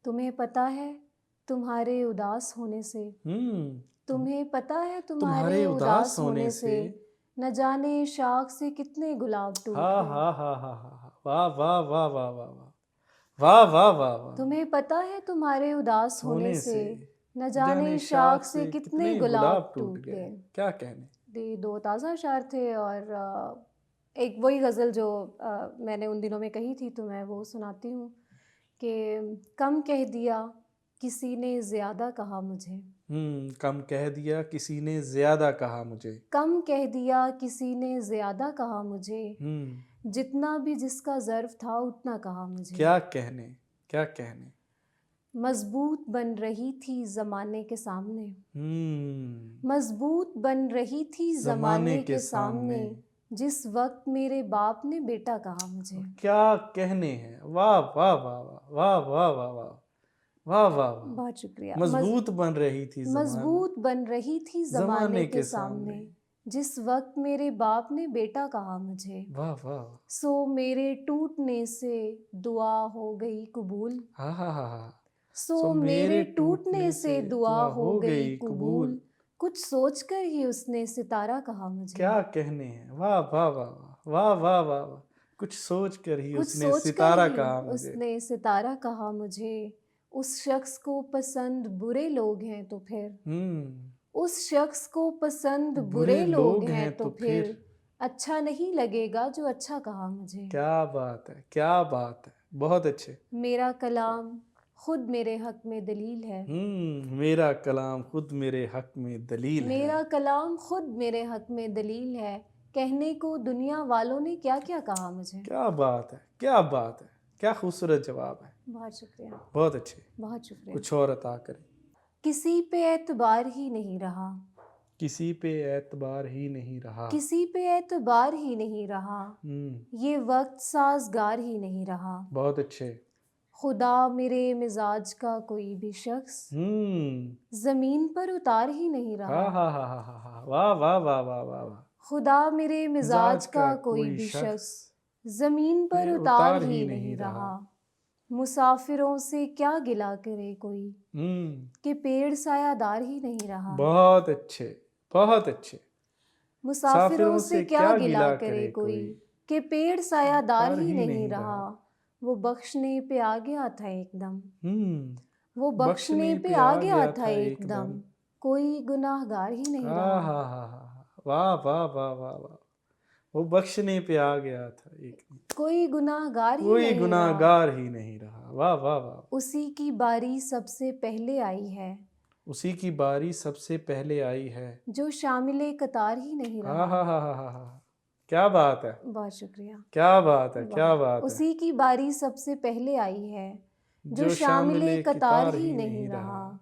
तुम्हें पता है तुम्हारे उदास होने से, हम्म, तुम्हें पता है तुम्हारे तुम्हारे उदास उदास होने होने से। से न जाने शाख से कितने गुलाब टूट हा गए। हा हा हा हा, वाह वाह वाह वाह वाह वाह, वाह वाह वाह वाह। तुम्हें पता है तुम्हारे उदास होने होने से से न जाने जाने शाख शाख से से कितने कितने गुलाब गुलाब टूट टूट गए। गए। क्या कहने। ये दो ताज़ा अशार थे और एक वही गज़ल जो मैंने उन दिनों में कही थी, तो मैं वो सुनाती हूँ कि कम कह दिया किसी ने ज़्यादा कहा मुझे, कम कह दिया किसी ने ज्यादा कहा मुझे। कम कह दिया किसी ने ज़्यादा कहा मुझे, हम्म, जितना भी जिसका ज़र्फ था उतना कहा मुझे। क्या कहने, क्या कहने। मजबूत बन रही थी ज़माने के सामने, हम्म, मजबूत बन रही थी जमाने ज़माने के के सामने, सामने। जिस वक्त मेरे बाप ने बेटा कहा मुझे। क्या कहने हैं। वाह वाह वाह वाह वाह वाह वाह वाह, वाह वाह वाह। बहुत शुक्रिया। मजबूत बन रही थी जमान मजबूत बन रही थी ज़माने जमाने के के सामने, सामने। जिस वक्त मेरे बाप ने बेटा कहा मुझे। वाह वाह। सो मेरे टूटने से दुआ हो गई कबूल, हा हा हा हा। सो मेरे टूटने से दुआ हो गई कबूल। कबूल, कुछ सोचकर ही उसने सितारा कहा मुझे। क्या कहने हैं। वाह वाह वाह वाह वाह वाह वाह। कुछ सोच कर ही कुछ उसने सोचकर सितारा ही कहा मुझे। उसने सितारा कहा मुझे। उस शख्स को पसंद बुरे लोग हैं तो फिर, उस शख्स को पसंद बुरे लोग हैं तो फिर अच्छा नहीं लगेगा जो अच्छा कहा मुझे। क्या बात है, क्या बात है। बहुत अच्छे। मेरा कलाम खुद मेरे हक में दलील है, मेरा कलाम खुद मेरे हक में दलील है। मेरा कलाम खुद मेरे हक में दलील है, कहने को दुनिया वालों ने क्या क्या कहा मुझे। क्या बात है, क्या बात है। क्या खूबसूरत जवाब है। बहुत शुक्रिया, बहुत अच्छे। बहुत शुक्रिया। कुछ और अता करें। किसी पे एतबार ही नहीं रहा, किसी पे एतबार ही नहीं रहा। किसी पे एतबार ही नहीं रहा, ये वक्त साजगार ही नहीं रहा। बहुत अच्छे। खुदा मेरे मिजाज का कोई भी शख्स जमीन पर उतार ही नहीं हा रहा। हा हा हा हा हा, वाह वाह वाह वाह वाह वाह। खुदा मेरे मिजाज का कोई भी शख्स जमीन पर उतार ही नहीं रहा। मुसाफिरों से क्या गिला करे कोई, कि पेड़ सायादार ही नहीं रहा। बहुत अच्छे, बहुत अच्छे। मुसाफिरों से क्या गिला करे कोई, कि पेड़ सायादार ही नहीं रहा। वो बख्शने पे आ गया था एकदम, वो बख्शने पे आ गया था एकदम, कोई गुनाहगार ही नहीं रहा। हा हा हा, वाह वाह वाह वाह वाह। वो बख्शने पे आ गया था एकदम, कोई गुनाहगार ही कोई नहीं रहा। गुनाहगार ही नहीं रहा। वाह वाह वाह। उसी की बारी सबसे पहले आई है, उसी की बारी सबसे पहले आई है, जो शामिले कतार ही नहीं हा रहा। हा हा हा हा हा। क्या बात है, बहुत शुक्रिया। क्या बात है, क्या वाह। बात है। उसी की बारी सबसे पहले आई है, जो जो शामिले शामिले कतार कतार ही नहीं रहा।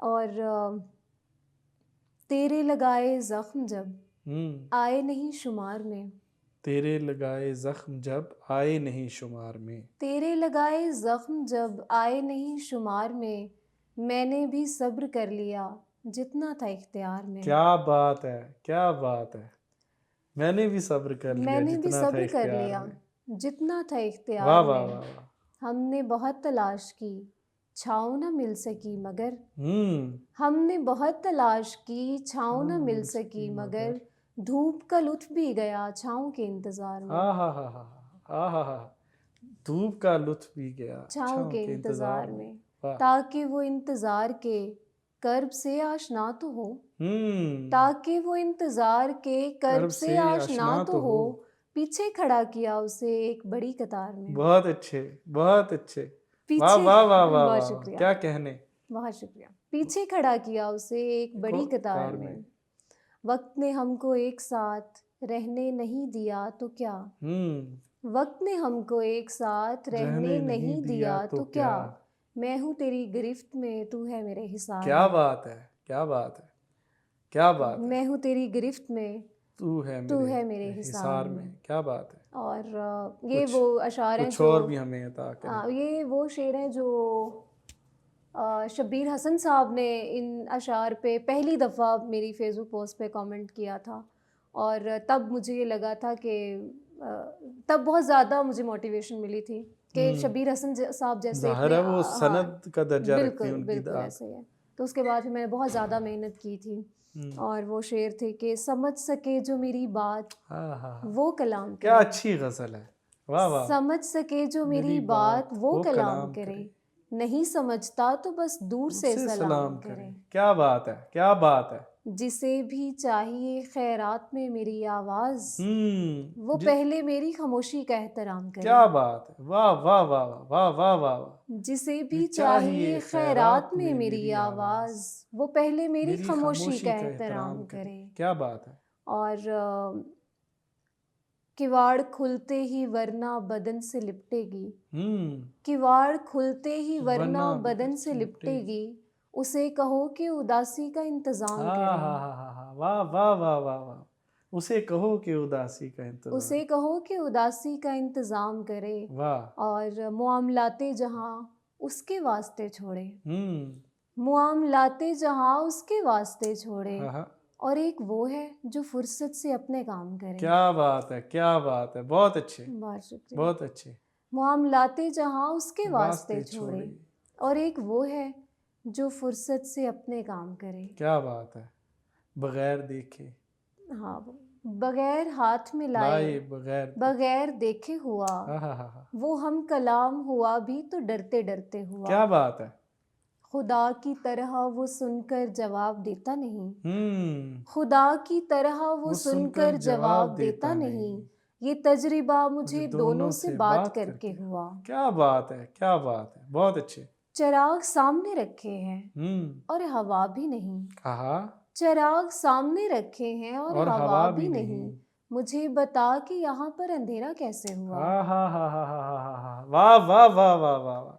और तेरे लगाए जख्म जब आए नहीं शुमार में, तेरे लगाए जख्म जब आए नहीं शुमार में, तेरे लगाए जख्म जब आए नहीं शुमार में, मैंने भी सब्र कर लिया जितना था इख्तियार में। क्या बात है, क्या बात है। मैंने भी सब्र कर लिया मैंने भी जितना था सब्र कर इख्तियार लिया में। जितना था वाह इख्तियार वाह वाह में। वाह। हमने बहुत तलाश की छाँव न मिल सकी मगर, हम्म, हमने बहुत तलाश की छाँव न मिल मिल सकी सकी मगर, धूप का लुत्फ भी गया छाँव के इंतज़ार में। हा हा हा हा हा हा हा। धूप का लुत्फ भी गया छाँव छाँव के के इंतज़ार इंतजार में। में, वाह। ताकि वो इंतज़ार के कर्ब से आशना तो हो, हम्म, ताकि वो इंतज़ार के कर्ब कर्ब से से आशना तो हो। हो। पीछे खड़ा किया उसे एक बड़ी कतार में। बहुत अच्छे, बहुत अच्छे। वाह पीछे वाह वाह वाह बहुत वाह। शुक्रिया, क्या कहने। बहुत शुक्रिया। पीछे खड़ा किया उसे एक बड़ी कतार में। वक्त ने हमको एक साथ रहने नहीं दिया तो क्या, वक्त ने हमको एक साथ रहने नहीं दिया तो क्या, मैं हूँ तेरी गिरफ्त में तू है मेरे हिसार क्या में। बात है, क्या बात है, क्या बात है। मैं हूँ तेरी गिरफ्त में तू है मेरे हिसार हिसार में। में। क्या बात है। और ये कुछ वो अशार हैं कुछ जो और भी हमें अता करें। ये वो शेर हैं जो शब्बीर हसन साहब ने इन अशार पे पहली दफ़ा मेरी फेसबुक पोस्ट पे कमेंट किया था, और तब मुझे ये लगा था कि तब बहुत ज़्यादा मुझे मोटिवेशन मिली थी कि शबीर हसन साहब जैसे ज़ाहिर है वो हाँ सनद का दर्जा रखते हैं बिल्कुल उनकी बिल्कुल दाद। ऐसे ही है। तो उसके बाद फिर मैंने बहुत ज़्यादा मेहनत की थी और वो शेर थे कि समझ सके जो मेरी बात हाँ हाँ, वो कलाम क्या करे, अच्छी गज़ल है, वाह वाह। समझ सके जो मेरी मेरी बात बात वो वो कलाम कलाम करे, करे, नहीं समझता तो बस दूर से उससे सलाम सलाम करे, करे। क्या बात है, क्या बात है। जिसे भी चाहिए खैरात में मेरी आवाज़ वो जी, पहले मेरी खामोशी का एहतराम करे, क्या बात है, वाह वाह वाह वाह वाह वाह वाह वाह। जिसे भी भी चाहिए चाहिए खैरात खैरात में में मेरी मेरी आवाज़ आवाज़, वो पहले मेरी मेरी खामोशी खामोशी का का एहतराम एहतराम करे। करे। क्या बात है। और किवाड़ खुलते ही वरना बदन से लिपटेगी, किवाड़ खुलते ही वरना वरना बदन से लिपटेगी। लिपटेगी, उसे कहो कि उदासी का इंतज़ाम हाँ करे, हाँ हाँ हाँ हाँ, वाह वाह वाह वाह वाह। उसे कहो कि उदासी का इंतजार। उसे कहो कि उदासी का इंतज़ाम करे, वाह। और मुआमलाते जहाँ उसके वास्ते छोड़े, हम्म। मुआमलाते जहाँ उसके वास्ते छोड़े, हाँ हाँ, और एक वो है जो फुर्सत से अपने काम करे। क्या बात है, क्या बात है, बहुत अच्छे, बहुत शुक्रिया। बहुत अच्छे। मुआमलाते जहाँ उसके वास्ते वास्ते छोड़े, छोड़े, और एक वो है जो फुर्सत से अपने काम करे। क्या बात है। बगैर देखे हाँ, वो बगैर हाथ में लाए, लाए, बगैर बगैर देखे हुआ, हाँ हाँ हाँ हाँ, वो हम कलाम हुआ भी तो डरते डरते हुआ। क्या बात है। खुदा की तरह वो सुनकर जवाब देता नहीं, हम्म। खुदा की तरह वो वो सुनकर जवाब देता नहीं, ये तजरिबा मुझे मुझे दोनों दोनों से से बात बात करके हुआ। क्या बात है, क्या बात है, बहुत अच्छे। चिराग सामने रखे हैं हम्म। और हवा भी नहीं, हाँ, चिराग सामने रखे हैं और और हवा हवा भी भी नहीं, नहीं। मुझे बता कि यहाँ पर अंधेरा कैसे हुआ। हाँ हाँ हाँ हाँ हाँ हाँ हाँ हाँ, वाह वाह वाह वाह वाह वाह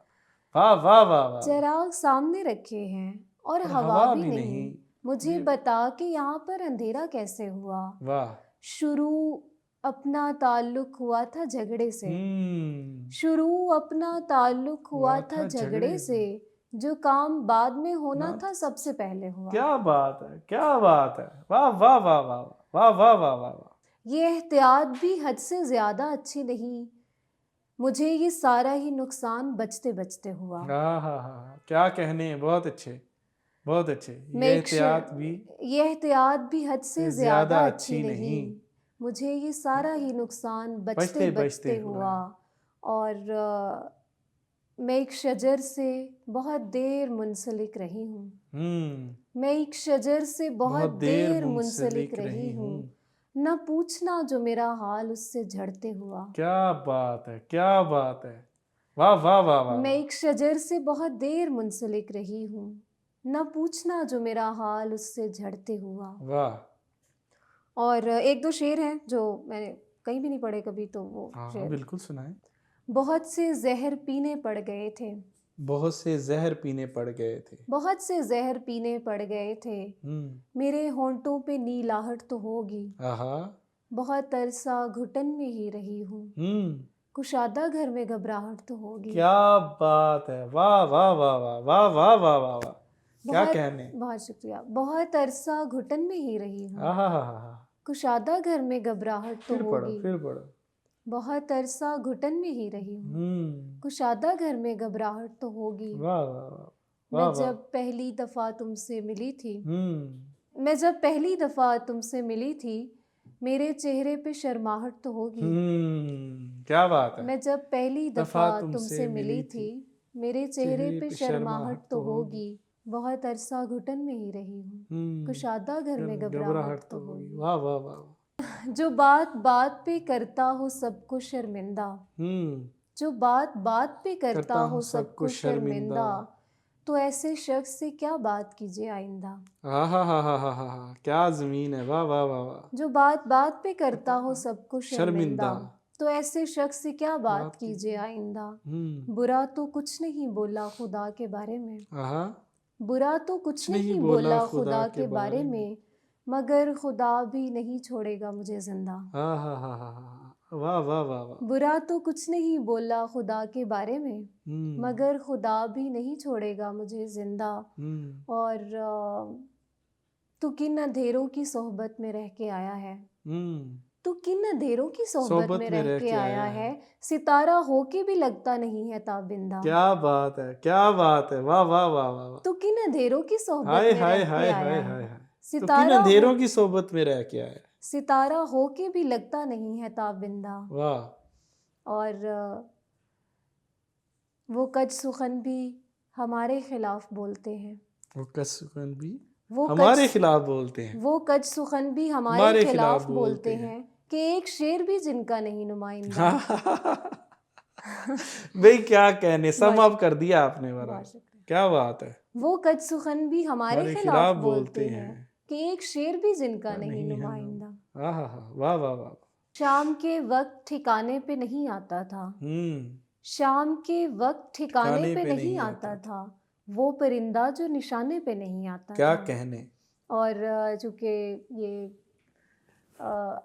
वाह वाह वाह वाह। चिराग सामने रखे हैं और और हवा हवा भी भी नहीं, नहीं। मुझे बता कि यहाँ पर अंधेरा कैसे हुआ। वाह। शुरू अपना ताल्लुक हुआ था झगड़े से, हम्म। शुरू अपना ताल्लुक हुआ था झगड़े झगड़े से। से, जो काम बाद में होना ना, था सबसे पहले हुआ। क्या बात है, क्या बात है, वाह वाह वाह वाह वाह वाह वाह वाह वाह। ये एहतियात भी हद से ज़्यादा अच्छी नहीं, मुझे ये सारा ही नुकसान बचते बचते हुआ। हाँ हाँ हाँ, क्या कहने, बहुत अच्छे, बहुत अच्छे। मैं ये एक एहतियात भी ये एहतियात भी हद से ज़्यादा ज्यादा अच्छी नहीं, मुझे ये सारा ही नुकसान बचते बचते बचते बचते हुआ। और मैं एक शजर से बहुत देर मुंसलिक रही हूँ, मैं एक शजर से बहुत देर मुंसलिक रही हूँ, न पूछना जो मेरा हाल उससे झड़ते हुआ। क्या बात है, क्या बात है, वाह वाह वाह वाह। मैं एक शजर से बहुत देर मुंसलिक रही हूँ, न पूछना जो मेरा हाल उससे झड़ते हुआ। वाह। और एक दो शेर हैं जो मैंने कहीं भी नहीं पढ़े कभी, तो वो हाँ शेर। बिल्कुल सुनाए। बहुत से जहर पीने पड़ गए थे, बहुत से जहर पीने पड़ गए थे। बहुत से जहर पीने पड़ गए थे, मेरे होंठों पे नीलाहट तो होगी, आहा। बहुत अरसा घुटन में ही रही हूँ, कुशादा घर में घबराहट तो होगी। क्या बात है, वाह वाह वाह वाह वाह वाह वाह वाह वाह, क्या कहने। बहुत शुक्रिया। बहुत अरसा घुटन में ही रही हूँ, आहा हा हा हा। कुशादा घर में घबराहट तो फिर पढ़ो, होगी, फिर पढ़ो। बहुत अरसा घुटन में ही रही हूँ, कुशादा घर में घबराहट तो होगी। वाह वाह वाह मैं वाह। जब पहली दफ़ा तुमसे मिली थी, हम्म। मैं जब पहली दफ़ा तुमसे मिली थी, मेरे चेहरे पे शर्माहट तो होगी। क्या बात है। मैं जब पहली दफा दफ़ा तुमसे मिली थी, मेरे चेहरे पे शर्माहट तो होगी, बहुत अरसा घुटन में ही रही हूँ, कुशादा घर में घबराहट तो होगी। वाह वाह वाह। जो बात बात पे करता हो सबको शर्मिंदा, जो बात बात पे करता हो सबको शर्मिंदा, तो ऐसे शख्स से क्या बात कीजिए आइंदा। हा हा हा हा हा हा, क्या ज़मीन है, वाह वाह वाह वाह। जो बात बात पे करता हो सबको शर्मिंदा, शर्मिंदा, तो ऐसे शख्स से क्या बात कीजिए आइंदा। बुरा तो कुछ नहीं बोला खुदा के बारे में, आहा। बुरा तो कुछ नहीं बोला खुदा के बारे में, मगर खुदा भी नहीं छोड़ेगा मुझे जिंदा। हा हा हा हा हा, वाह वाह वाह वाह। बुरा तो कुछ नहीं बोला खुदा के बारे में, मगर खुदा भी नहीं छोड़ेगा मुझे जिंदा। और तू किन अंधेरों की सोहबत में रह के आया है, तू किन अंधेरों की सोहबत सोहबत में में रह रह के के आया आया है, है। सितारा होके भी लगता नहीं है ताबिंदा। क्या बात है, क्या बात है, वाह वाह वाह वाह वाह। तू किन अंधेरों की सोहबत हाय में हाय रह के हाय आया हाय है, हाय हाय। तो किन सितारा हो अंधेरों की सोहबत में रह के आया। सितारा होके भी लगता नहीं है ताबिंदा। वाह। और वो कज सुखन भी हमारे खिलाफ बोलते हैं। वो कसुकन भी वो हमारे कज खिलाफ बोलते हैं। वो कज सुखन भी हमारे हमारे खिलाफ खिलाफ बोलते बोलते हैं। हैं कि एक शेर भी जिनका नहीं नुमाइंदा। भाई क्या कहने, सम बहुत अप कर दिया आपने बहुत महाराज। शुक्रिया। क्या बात है। वो कज सुखन भी हमारे हमारे खिलाफ खिलाफ बोलते बोलते हैं हैं। कि एक शेर भी जिनका नहीं नहीं है नुमाइंदा। हाँ हाँ हाँ, वाह वाह वाह। शाम के वक्त ठिकाने पे नहीं आता था, शाम के वक्त ठिकाने ठिकाने पे पे नहीं नहीं आता आता था, वो परिंदा जो निशाने पे नहीं आता क्या था। कहने। और चूँकि ये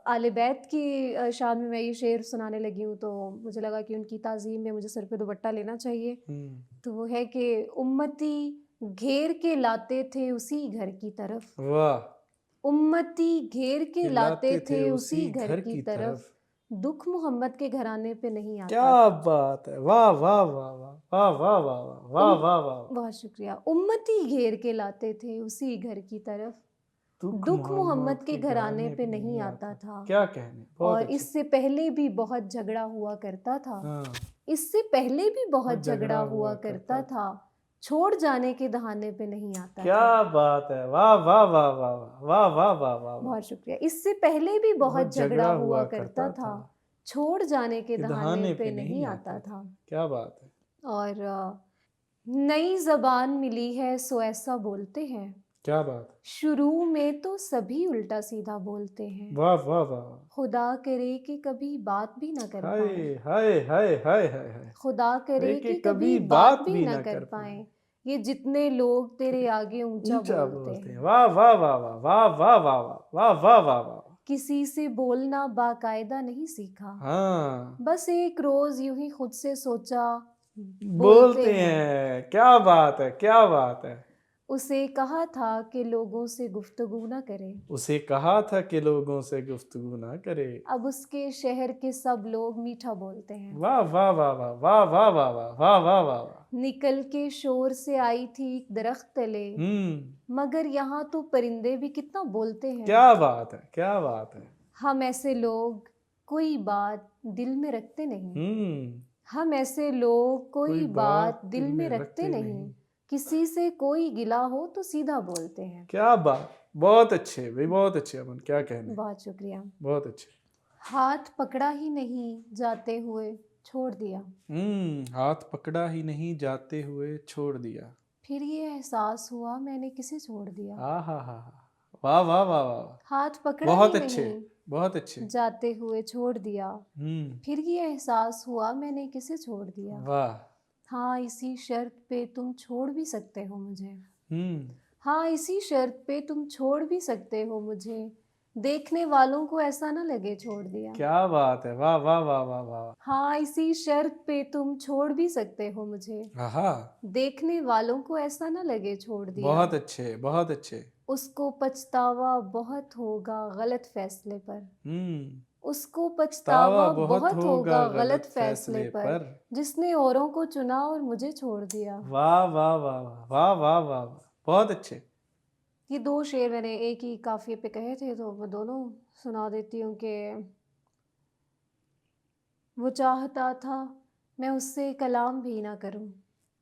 आले बैत की शान में मैं ये शेर सुनाने लगी हूँ, तो मुझे लगा कि उनकी ताज़ीम में मुझे सर पे दुपट्टा लेना चाहिए। तो वो है कि उम्मती घेर के लाते थे उसी घर की तरफ, वाह। उम्मती घेर के लाते लाते थे थे उसी घर की तरफ, दुख मोहम्मद के घराने पे नहीं आता क्या था। बात है, वाह वाह वाह वाह वाह वाह वाह वाह वाह वाह वाह। बहुत शुक्रिया। उम्मती घेर के लाते थे उसी घर की तरफ, दुख मोहम्मद के घराने पे नहीं आता था। क्या कहने, बहुत और अच्छे। इससे पहले भी बहुत झगड़ा हुआ करता था, हाँ, इससे पहले भी बहुत बहुत झगड़ा हुआ करता था, छोड़ जाने के बहाने पे नहीं आता क्या था। बात है, वाह वाह वाह वाह वाह वाह वाह वाह। बहुत शुक्रिया। इससे पहले भी बहुत झगड़ा हुआ करता था, छोड़ जाने के दहाने पे नहीं आता था। क्या बात है। और नई जबान मिली है सो ऐसा बोलते हैं, क्या बात। शुरू में तो सभी उल्टा सीधा बोलते हैं, वाह वाह वाह। खुदा करे कि कभी बात भी ना कर हाय पाए, हाय हाय हाय हाय हाय। खुदा करे कि कि कभी बात भी ना कर पाए, ये जितने लोग तेरे आगे ऊंचा ऊंचा बोलते बोलते हैं। हैं। वाह वाह वाह वाह वाह वाह वाह वाह वाह वाह वाह। किसी से बोलना बाकायदा नहीं सीखा, हाँ, बस एक रोज यूं ही खुद से सोचा बोलते हैं। क्या बात है, क्या बात है। उसे कहा था कि लोगों से गुफ्तगू ना करे, उसे कहा था कि लोगों से गुफ्तगू ना करे। अब उसके शहर के सब लोग मीठा बोलते हैं। वाह वाह वाह वाह वाह वाह वाह वाह वाह वाह वाह वाह। निकल के शोर से आई थी एक दरख्त तले, मगर यहाँ तो परिंदे भी कितना बोलते हैं। क्या बात है, क्या बात है। हम ऐसे लोग कोई बात दिल में रखते नहीं, हम ऐसे लोग कोई बात दिल में रखते नहीं, किसी से कोई गिला हो तो सीधा बोलते हैं। क्या बात, बहुत अच्छे भाई, बहुत अच्छे अमन, क्या कहने। बहुत शुक्रिया। बहुत अच्छे। हाथ पकड़ा ही नहीं जाते हुए छोड़ दिया, हाथ पकड़ा ही नहीं जाते हुए छोड़ दिया, फिर ये एहसास हुआ मैंने किसे छोड़ दिया। हा हा हा हा, वाह वाह वाह वाह। हाथ पकड़ा बहुत ही अच्छे, नहीं बहुत अच्छे। जाते हुए छोड़ दिया, फिर ये एहसास हुआ मैंने किसे छोड़ दिया। वाह। हाँ इसी शर्त पे तुम छोड़ भी सकते हो मुझे, हम्म। हाँ इसी शर्त पे तुम छोड़ भी सकते हो मुझे, देखने वालों को ऐसा ना लगे छोड़ दिया। क्या बात है, वाह वाह वाह वाह वाह। हाँ इसी शर्त पे तुम छोड़ भी सकते हो मुझे, हाँ, देखने वालों को ऐसा ना लगे छोड़ दिया। बहुत अच्छे, बहुत अच्छे। उसको पछतावा बहुत होगा गलत फैसले पर, उसको पछतावा बहुत होगा गलत फैसले पर, जिसने औरों को चुना और मुझे छोड़ दिया। वाह वाह वाह वाह वाह वाह, बहुत अच्छे। ये दो शेर मैंने एक ही काफिये पे कहे थे, तो मैं दोनों सुना देती हूँ कि वो चाहता था मैं उससे कलाम भी ना करूं,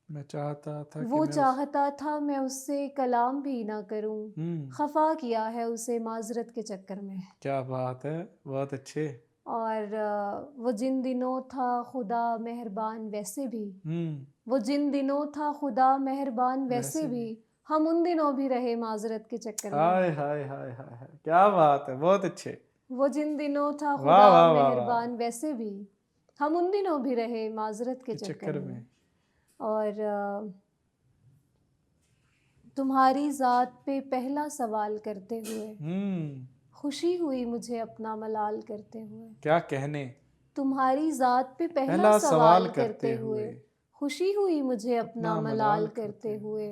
मैं चाहता था वो चाहता था मैं उससे कलाम भी ना करूं, खफा किया है उसे माजरत के चक्कर में। क्या बात है, बहुत अच्छे। और वो जिन दिनों था खुदा मेहरबान वैसे भी, वो जिन दिनों था खुदा मेहरबान वैसे भी, हम उन दिनों भी रहे माजरत के चक्कर में। हाय हाय हाय हाय, क्या बात है, बहुत अच्छे। वो जिन दिनों था खुदा मेहरबान वैसे भी, हम उन दिनों भी रहे माजरत के चक्कर में। और तुम्हारी ज़ात पे पहला सवाल करते हुए खुशी हुई मुझे अपना मलाल करते हुए। क्या कहने। तुम्हारी ज़ात पे पहला सवाल करते हुए खुशी हुई मुझे अपना मलाल करते हुए,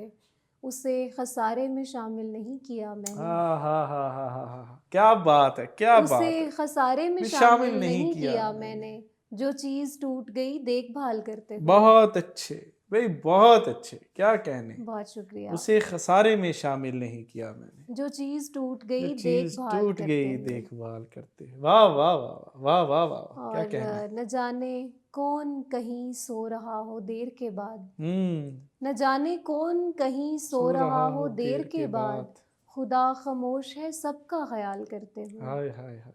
उसे खसारे में शामिल नहीं किया मैंने। हा, क्या बात है, क्या उसे बात है। खसारे में में शामिल नहीं किया मैंने, जो चीज़ टूट गई देखभाल करते हुए। बहुत अच्छे भाई, बहुत अच्छे, क्या कहने। बहुत शुक्रिया। उसे खसारे में शामिल नहीं किया मैंने, जो चीज़ टूट जो गई चीज देखभाल टूट करते गई हुए। देखभाल करते हैं। वाह वाह वाह वाह वाह वाह वाह, क्या और कहने। न जाने कौन कहीं सो रहा हो देर के बाद, हम्म न जाने कौन कहीं सो रहा हो देर के बाद, बाद। खुदा खामोश है सबका ख्याल करते हुए। हाय हाय हाय,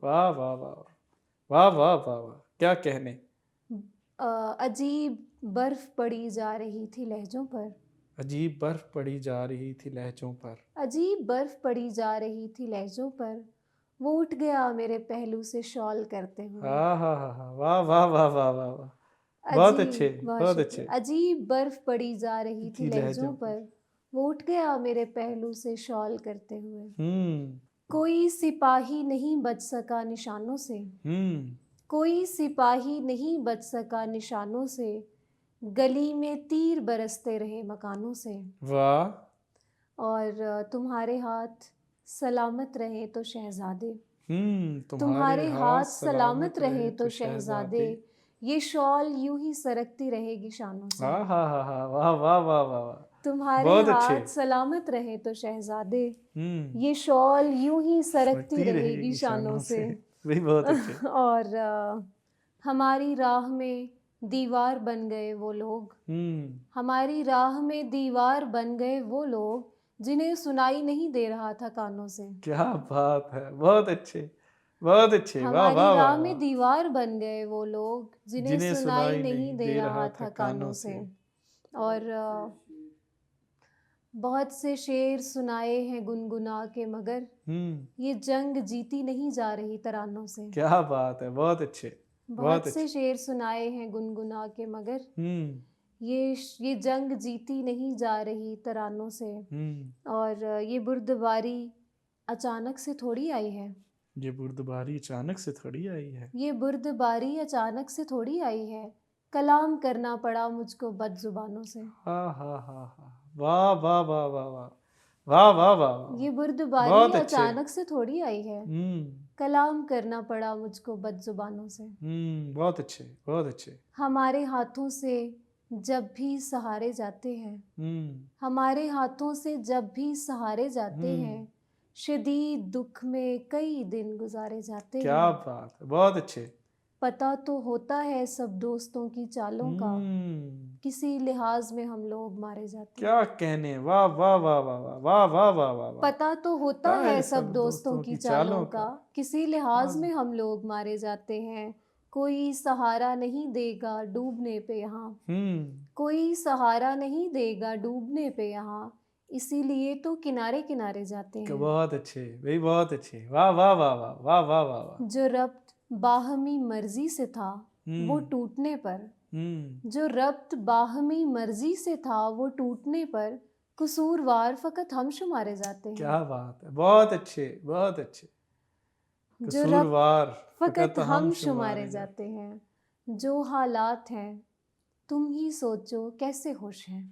वाह वाह वाह वाह वाह वाह वाह, क्या कहने। अजीब बर्फ पड़ी जा रही थी लहजों पर, अजीब बर्फ पड़ी जा रही थी लहजों पर। अजीब बर्फ पड़ी जा रही थी लहजों पर, वो उठ गया मेरे पहलू से शॉल करते हुए। हा, वाह वाह वाह वाह वाह वाह, बहुत अच्छे, अजीब, बहुत बहुत शुक्रिया। अच्छे। अजीब बर्फ पड़ी जा रही थी थी लहजों पर, वो उठ गया मेरे पहलू से शॉल करते हुए। हम्म कोई सिपाही नहीं बच सका निशानों से, हम्म कोई सिपाही नहीं बच सका निशानों से, गली में तीर बरसते रहे मकानों से। वाह। और तुम्हारे हाथ सलामत रहे तो शहजादे, तुम्हारे हाथ सलामत रहे तो शहजादे, ये शॉल यूं ही सरकती रहेगी शानों से। हा, वाह वाह वाह वाह वाह, तुम्हारे बहुत अच्छे। हाथ सलामत रहे तो शहजादे, हम्म ये शॉल यूं ही सरकती सरकती रहेगी शानों से। वही, बहुत अच्छे। और हमारी राह में दीवार बन गए वो लोग, हमारी राह में दीवार बन गए वो लोग, जिन्हें सुनाई नहीं दे रहा था कानों से। क्या बात है, बहुत अच्छे, बहुत अच्छे, वाह हमारी वाह वाह राह में वाह। दीवार बन गए वो लोग, जिन्हें जिन्हें सुनाई नहीं दे रहा था कानों से। और बहुत से शेर सुनाए हैं गुनगुना के, मगर ये जंग जीती नहीं जा रही तरानों से। क्या बात है, बहुत अच्छे, बहुत से शेर सुनाए हैं गुनगुना के, मगर ये जंग जीती नहीं जा रही तरानों से। और ये बुर्दबारी अचानक से थोड़ी आई है, ये बुर्दबारी अचानक से थोड़ी आई है, ये बुर्दबारी अचानक से थोड़ी आई है, कलाम करना पड़ा मुझको बदजुबानों से। हा, वाह वाह वाह वाह वाह, वाह वाह वाह वाह, ये बुर्दबारी बहुत अच्छे। अचानक से थोड़ी आई है, कलाम करना पड़ा मुझको बदजुबानों से। बहुत अच्छे, बहुत अच्छे। हमारे हाथों से जब भी सहारे जाते हैं, हमारे हाथों से जब भी सहारे जाते हैं, शदीद दुख में कई दिन गुजारे जाते हैं। क्या बात है, बहुत अच्छे। पता तो होता है सब दोस्तों की चालों का, किसी लिहाज में हम लोग मारे जाते हैं। क्या कहने, वाह वाह वाह वाह वाह वाह वाह वाह वाह। पता तो होता है सब दोस्तों की चालों का, किसी लिहाज में हम लोग मारे जाते हैं। कोई सहारा नहीं देगा डूबने पे यहाँ, कोई सहारा नहीं देगा डूबने पे यहाँ, इसीलिए तो किनारे किनारे जाते हैं। बहुत अच्छे भाई, बहुत अच्छे, वाह वाह वाह वाह वाह वाह वाह वाह। जो रब्त बाहमी मर्जी से था वो टूटने पर, जो रब्त बाहमी मर्जी से था वो टूटने पर, कसूरवार फकत हम शुमारे जाते हैं। क्या बात है, बहुत अच्छे, बहुत अच्छे। जो रब्त फकत हम शुमारे जाते हैं। जो हालात हैं तुम ही सोचो कैसे खुश हैं,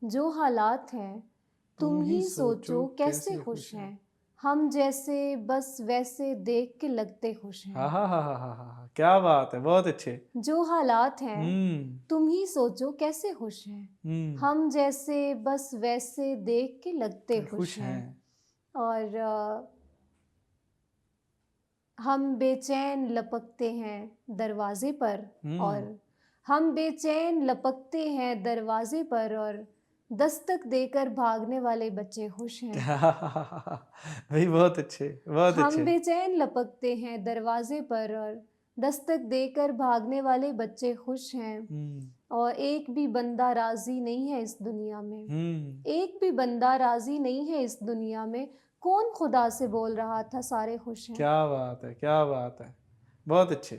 जो हालात हैं तुम ही सोचो कैसे खुश हैं, हम जैसे बस वैसे देख के लगते खुश हैं। हा, क्या बात है, बहुत अच्छे। जो हालात हैं तुम ही सोचो कैसे खुश हैं, हम जैसे बस वैसे देख के लगते खुश हैं। और हम बेचैन लपकते हैं दरवाजे पर, और हम बेचैन लपकते हैं दरवाजे पर, और दस्तक देकर भागने वाले बच्चे खुश हैं। भाई बहुत अच्छे, बहुत अच्छे। हम बेचैन लपकते हैं दरवाजे पर, और दस्तक देकर भागने वाले बच्चे खुश हैं। और एक भी बंदा राजी नहीं है इस दुनिया में, एक भी बंदा राजी नहीं है इस दुनिया में, कौन खुदा से बोल रहा था सारे खुश हैं। क्या बात है, क्या बात है, बहुत अच्छे।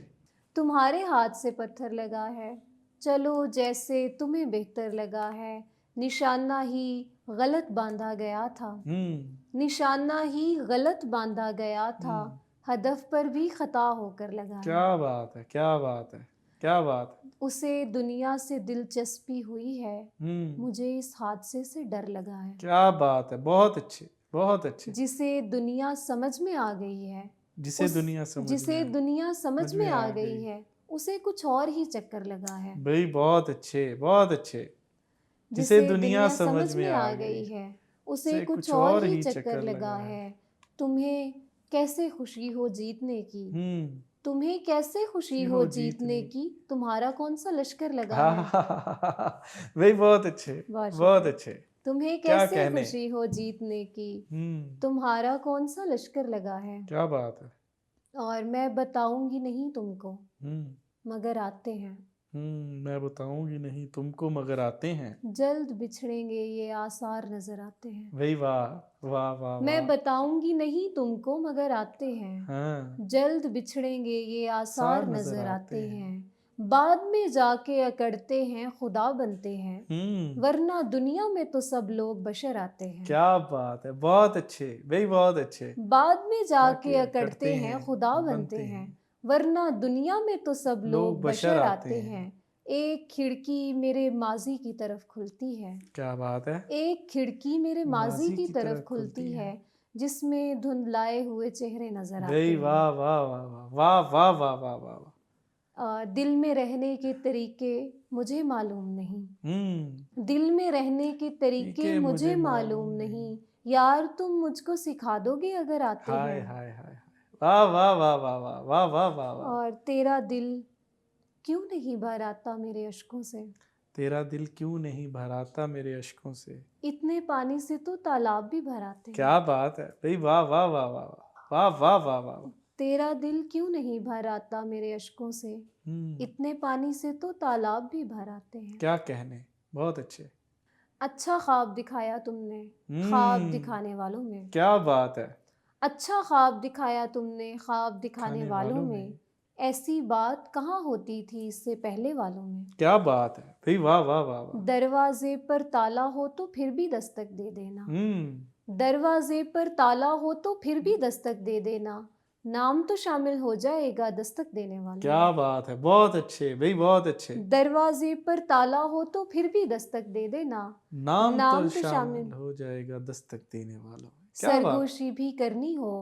तुम्हारे हाथ से पत्थर लगा है, चलो जैसे तुम्हें बेहतर लगा है, निशाना ही गलत बांधा गया था, निशाना ही गलत बांधा गया था, हदफ पर भी खता होकर लगा है। क्या बात है, क्या बात है, क्या बात है। उसे दुनिया से दिलचस्पी हुई है, मुझे इस हादसे से डर लगा है। क्या बात है, बहुत अच्छे, बहुत अच्छे। जिसे दुनिया समझ में आ गई है, जिसे दुनिया समझ में जिसे आई, दुनिया समझ में आ गई है, उसे कुछ और ही चक्कर लगा है। भाई बहुत अच्छे, बहुत अच्छे। जिसे दुनिया समझ में आ गई है, उसे उसे कुछ और ही चक्कर लगा है। तुम्हें कैसे खुशी हो जीतने की, तुम्हें कैसे खुशी हो जीतने की, तुम्हारा कौन सा लश्कर लगा है। भाई बहुत अच्छे, बहुत बहुत शुक्रिया। अच्छे। तुम्हें क्या कैसे कहने। खुशी हो जीतने की, हम्म, तुम्हारा कौन सा लश्कर लगा है। क्या बात है। और मैं बताऊंगी नहीं तुमको, हम्म, मगर आते हैं। मैं बताऊंगी नहीं तुमको मगर आते हैं। जल्द बिछड़ेंगे ये आसार नजर आते हैं। भाई वाह, वाह वाह मैं वाह। बताऊंगी नहीं तुमको मगर आते हैं। हाँ, जल्द बिछड़ेंगे ये आसार सार नजर आते हैं। बाद में जाके अकड़ते हैं खुदा बनते हैं, वरना दुनिया में तो सब लोग बशर आते हैं। क्या बात है, बहुत अच्छे भाई, बहुत अच्छे। बाद में जाके जाके अकड़ते हैं खुदा बनते हैं, वरना दुनिया में तो सब लोग बशर आते हैं। एक खिड़की मेरे माजी की तरफ खुलती है, क्या बात है। एक खिड़की मेरे माजी माजी की की तरफ तरफ खुलती खुलती है, जिसमें धुंधलाए हुए चेहरे नजर आते भाई हैं। वाह वाह वाह वाह वाह वाह वाह वाह वाह। दिल में रहने के तरीके मुझे मालूम नहीं, हम्म, दिल में रहने के तरीके के मुझे मालूम नहीं, यार तुम मुझको सिखा दोगे अगर आते हाय हैं। हाय हाय, वाह वाह वाह वाह वाह वाह वाह वाह वाह। और तेरा दिल क्यों नहीं भर आता मेरे अश्कों से, तेरा दिल क्यों नहीं भराता मेरे अश्कों से। इतने पानी से तो तालाब भी भर आते हैं। क्या बात है भाई, वाह वाह वाह वाह वाह वाह वाह वाह वाह। तेरा दिल क्यों नहीं भर आता मेरे अश्कों से, इतने पानी से तो तालाब भी भर आते हैं। क्या कहने, बहुत अच्छे। अच्छा ख्वाब दिखाया तुमने, ख्वाब दिखाने वालों में। क्या बात है। अच्छा ख्वाब दिखाया तुमने ख्वाब दिखाने खाने वालों वालों में, ऐसी बात कहाँ होती थी इससे पहले वालों में। क्या बात है भाई, वाह वाह वाह वाह। दरवाजे पर ताला हो तो फिर भी दस्तक दे देना, हम्म, दरवाजे पर ताला हो तो फिर भी दस्तक दे देना, नाम तो शामिल हो जाएगा दस्तक देने वालों क्या में। बात है, बहुत अच्छे भाई, बहुत अच्छे। दरवाजे पर ताला हो तो फिर भी दस्तक दे देना, नाम नाम तो तो शामिल शामिल। हो जाएगा दस्तक देने वालों में। क्या बात, सरगोशी भी करनी हो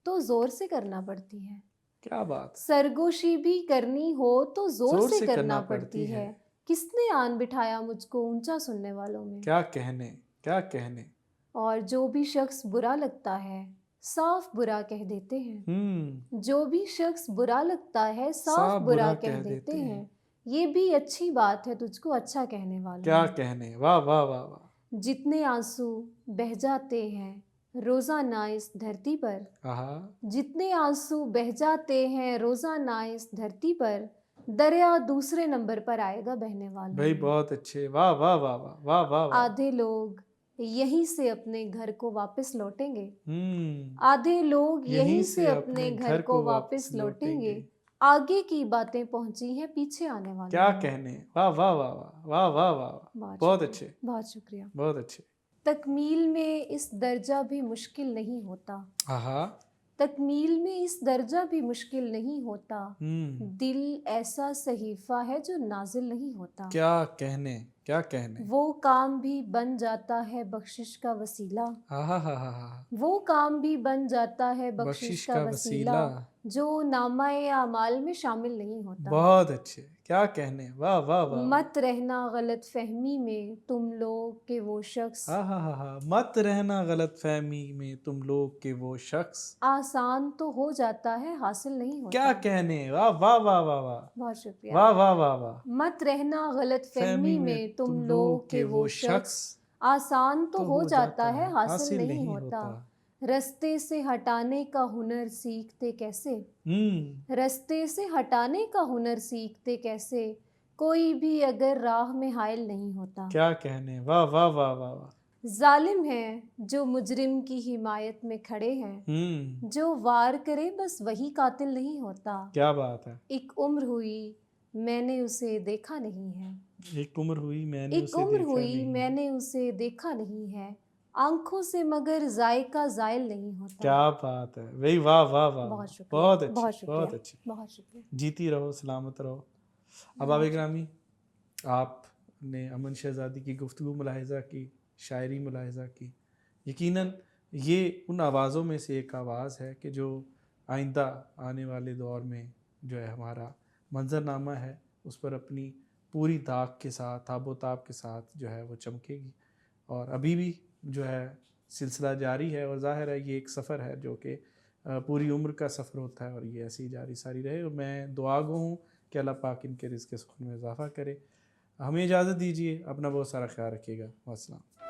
तो जोर से करना पड़ती है, क्या बात। सरगोशी भी करनी हो तो जोर जोर से से करना करना पड़ती पड़ती है। है। किसने आन बिठाया मुझको ऊंचा सुनने वालों में। क्या कहने, क्या कहने। और जो भी शख्स बुरा लगता है साफ बुरा कह देते हैं, जो भी शख्स बुरा लगता है साफ बुरा कह देते हैं। ये भी अच्छी बात है तुझको अच्छा कहने वालों क्या में। कहने, वाह वाह वाह वाह। जितने आंसू बह जाते हैं रोजाना इस धरती पर, आहा, जितने आंसू बह जाते हैं रोजाना इस धरती पर, दरिया दूसरे नंबर पर आएगा बहने वालों भाई में। बहुत अच्छे, वाह वाह वाह वाह वाह वाह वाह। आधे लोग यहीं से अपने घर को वापस लौटेंगे, हम्म, आधे लोग यहीं से अपने घर को वापस लौटेंगे। आगे की बातें पहुंची हैं पीछे आने वालों क्या में। कहने, वाह वाह वाह वाह वाह वाह वाह, बहुत अच्छे, बहुत शुक्रिया। बहुत अच्छे। तकमील में इस दर्जा भी मुश्किल नहीं होता, आहा, तकमील में इस दर्जा भी मुश्किल नहीं होता, दिल ऐसा सहीफा है जो नाजिल नहीं होता। क्या कहने, क्या कहने। वो काम भी बन जाता है बख्शिश का वसीला, आहा हा हा हा, वो काम भी बन जाता है बख्शिश बख्शिश का का वसीला, वसीला। जो नामाए अमाल में शामिल नहीं होता। बहुत अच्छे, क्या कहने, वाह वाह वाह। मत रहना गलत फहमी में तुम लोग के वो शख्स, हा हा हा हा, मत रहना गलत फहमी में तुम लोग के वो शख्स, आसान तो हो जाता है हासिल नहीं होता। क्या कहने, वाह वाह वाह वाह वाह, बहुत शुक्रिया। वाह वाह वाह वाह। मत रहना गलत फहमी फहमी में तुम लोग के वो शख्स, आसान तो हो जाता है हासिल नहीं होता। रस्ते से हटाने का हुनर सीखते कैसे, रस्ते से हटाने का हुनर सीखते कैसे, कोई भी अगर राह में हायल नहीं होता। क्या कहने, वाह वाह वाह वाह वाह। जालिम हैं जो मुजरिम की हिमायत में खड़े हैं, जो वार करे बस वही कातिल नहीं होता। क्या बात है। एक उम्र हुई मैंने उसे देखा नहीं है, एक उम्र हुई मैंने एक उसे उम्र देखा हुई नहीं। मैंने उसे देखा नहीं है, आंखों से मगर जायका जायल नहीं होता। क्या बात है भाई, वाह वाह वाह। बहुत शुक्रिया, बहुत अच्छे, बहुत शुक्रिया, बहुत अच्छे। बहुत शुक्रिया। जीती रहो, सलामत रहो। अब आवे ग्रामी, आपने अमन शहज़ादी की गुफ्तगू मुलाहिज़ा की, शायरी मुलाहिज़ा की। यकीनन ये उन आवाज़ों में से एक आवाज़ है कि जो आइंदा आने वाले दौर में जो है हमारा मंज़रनामा है उस पर अपनी पूरी दाग के साथ, ताबो-ताब के साथ जो है वो चमकेगी। और अभी भी जो है सिलसिला जारी है, और ज़ाहिर है ये एक सफ़र है जो कि पूरी उम्र का सफ़र होता है, और ये ऐसे ही जारी सारी रहे। और मैं दुआ गो हूँ कि अल्लाह पाक इनके रिज़्क़ सुख़ून में इज़ाफ़ा करे। हमें इजाज़त दीजिए, अपना बहुत सारा ख़्याल रखिएगा। अस्सलाम।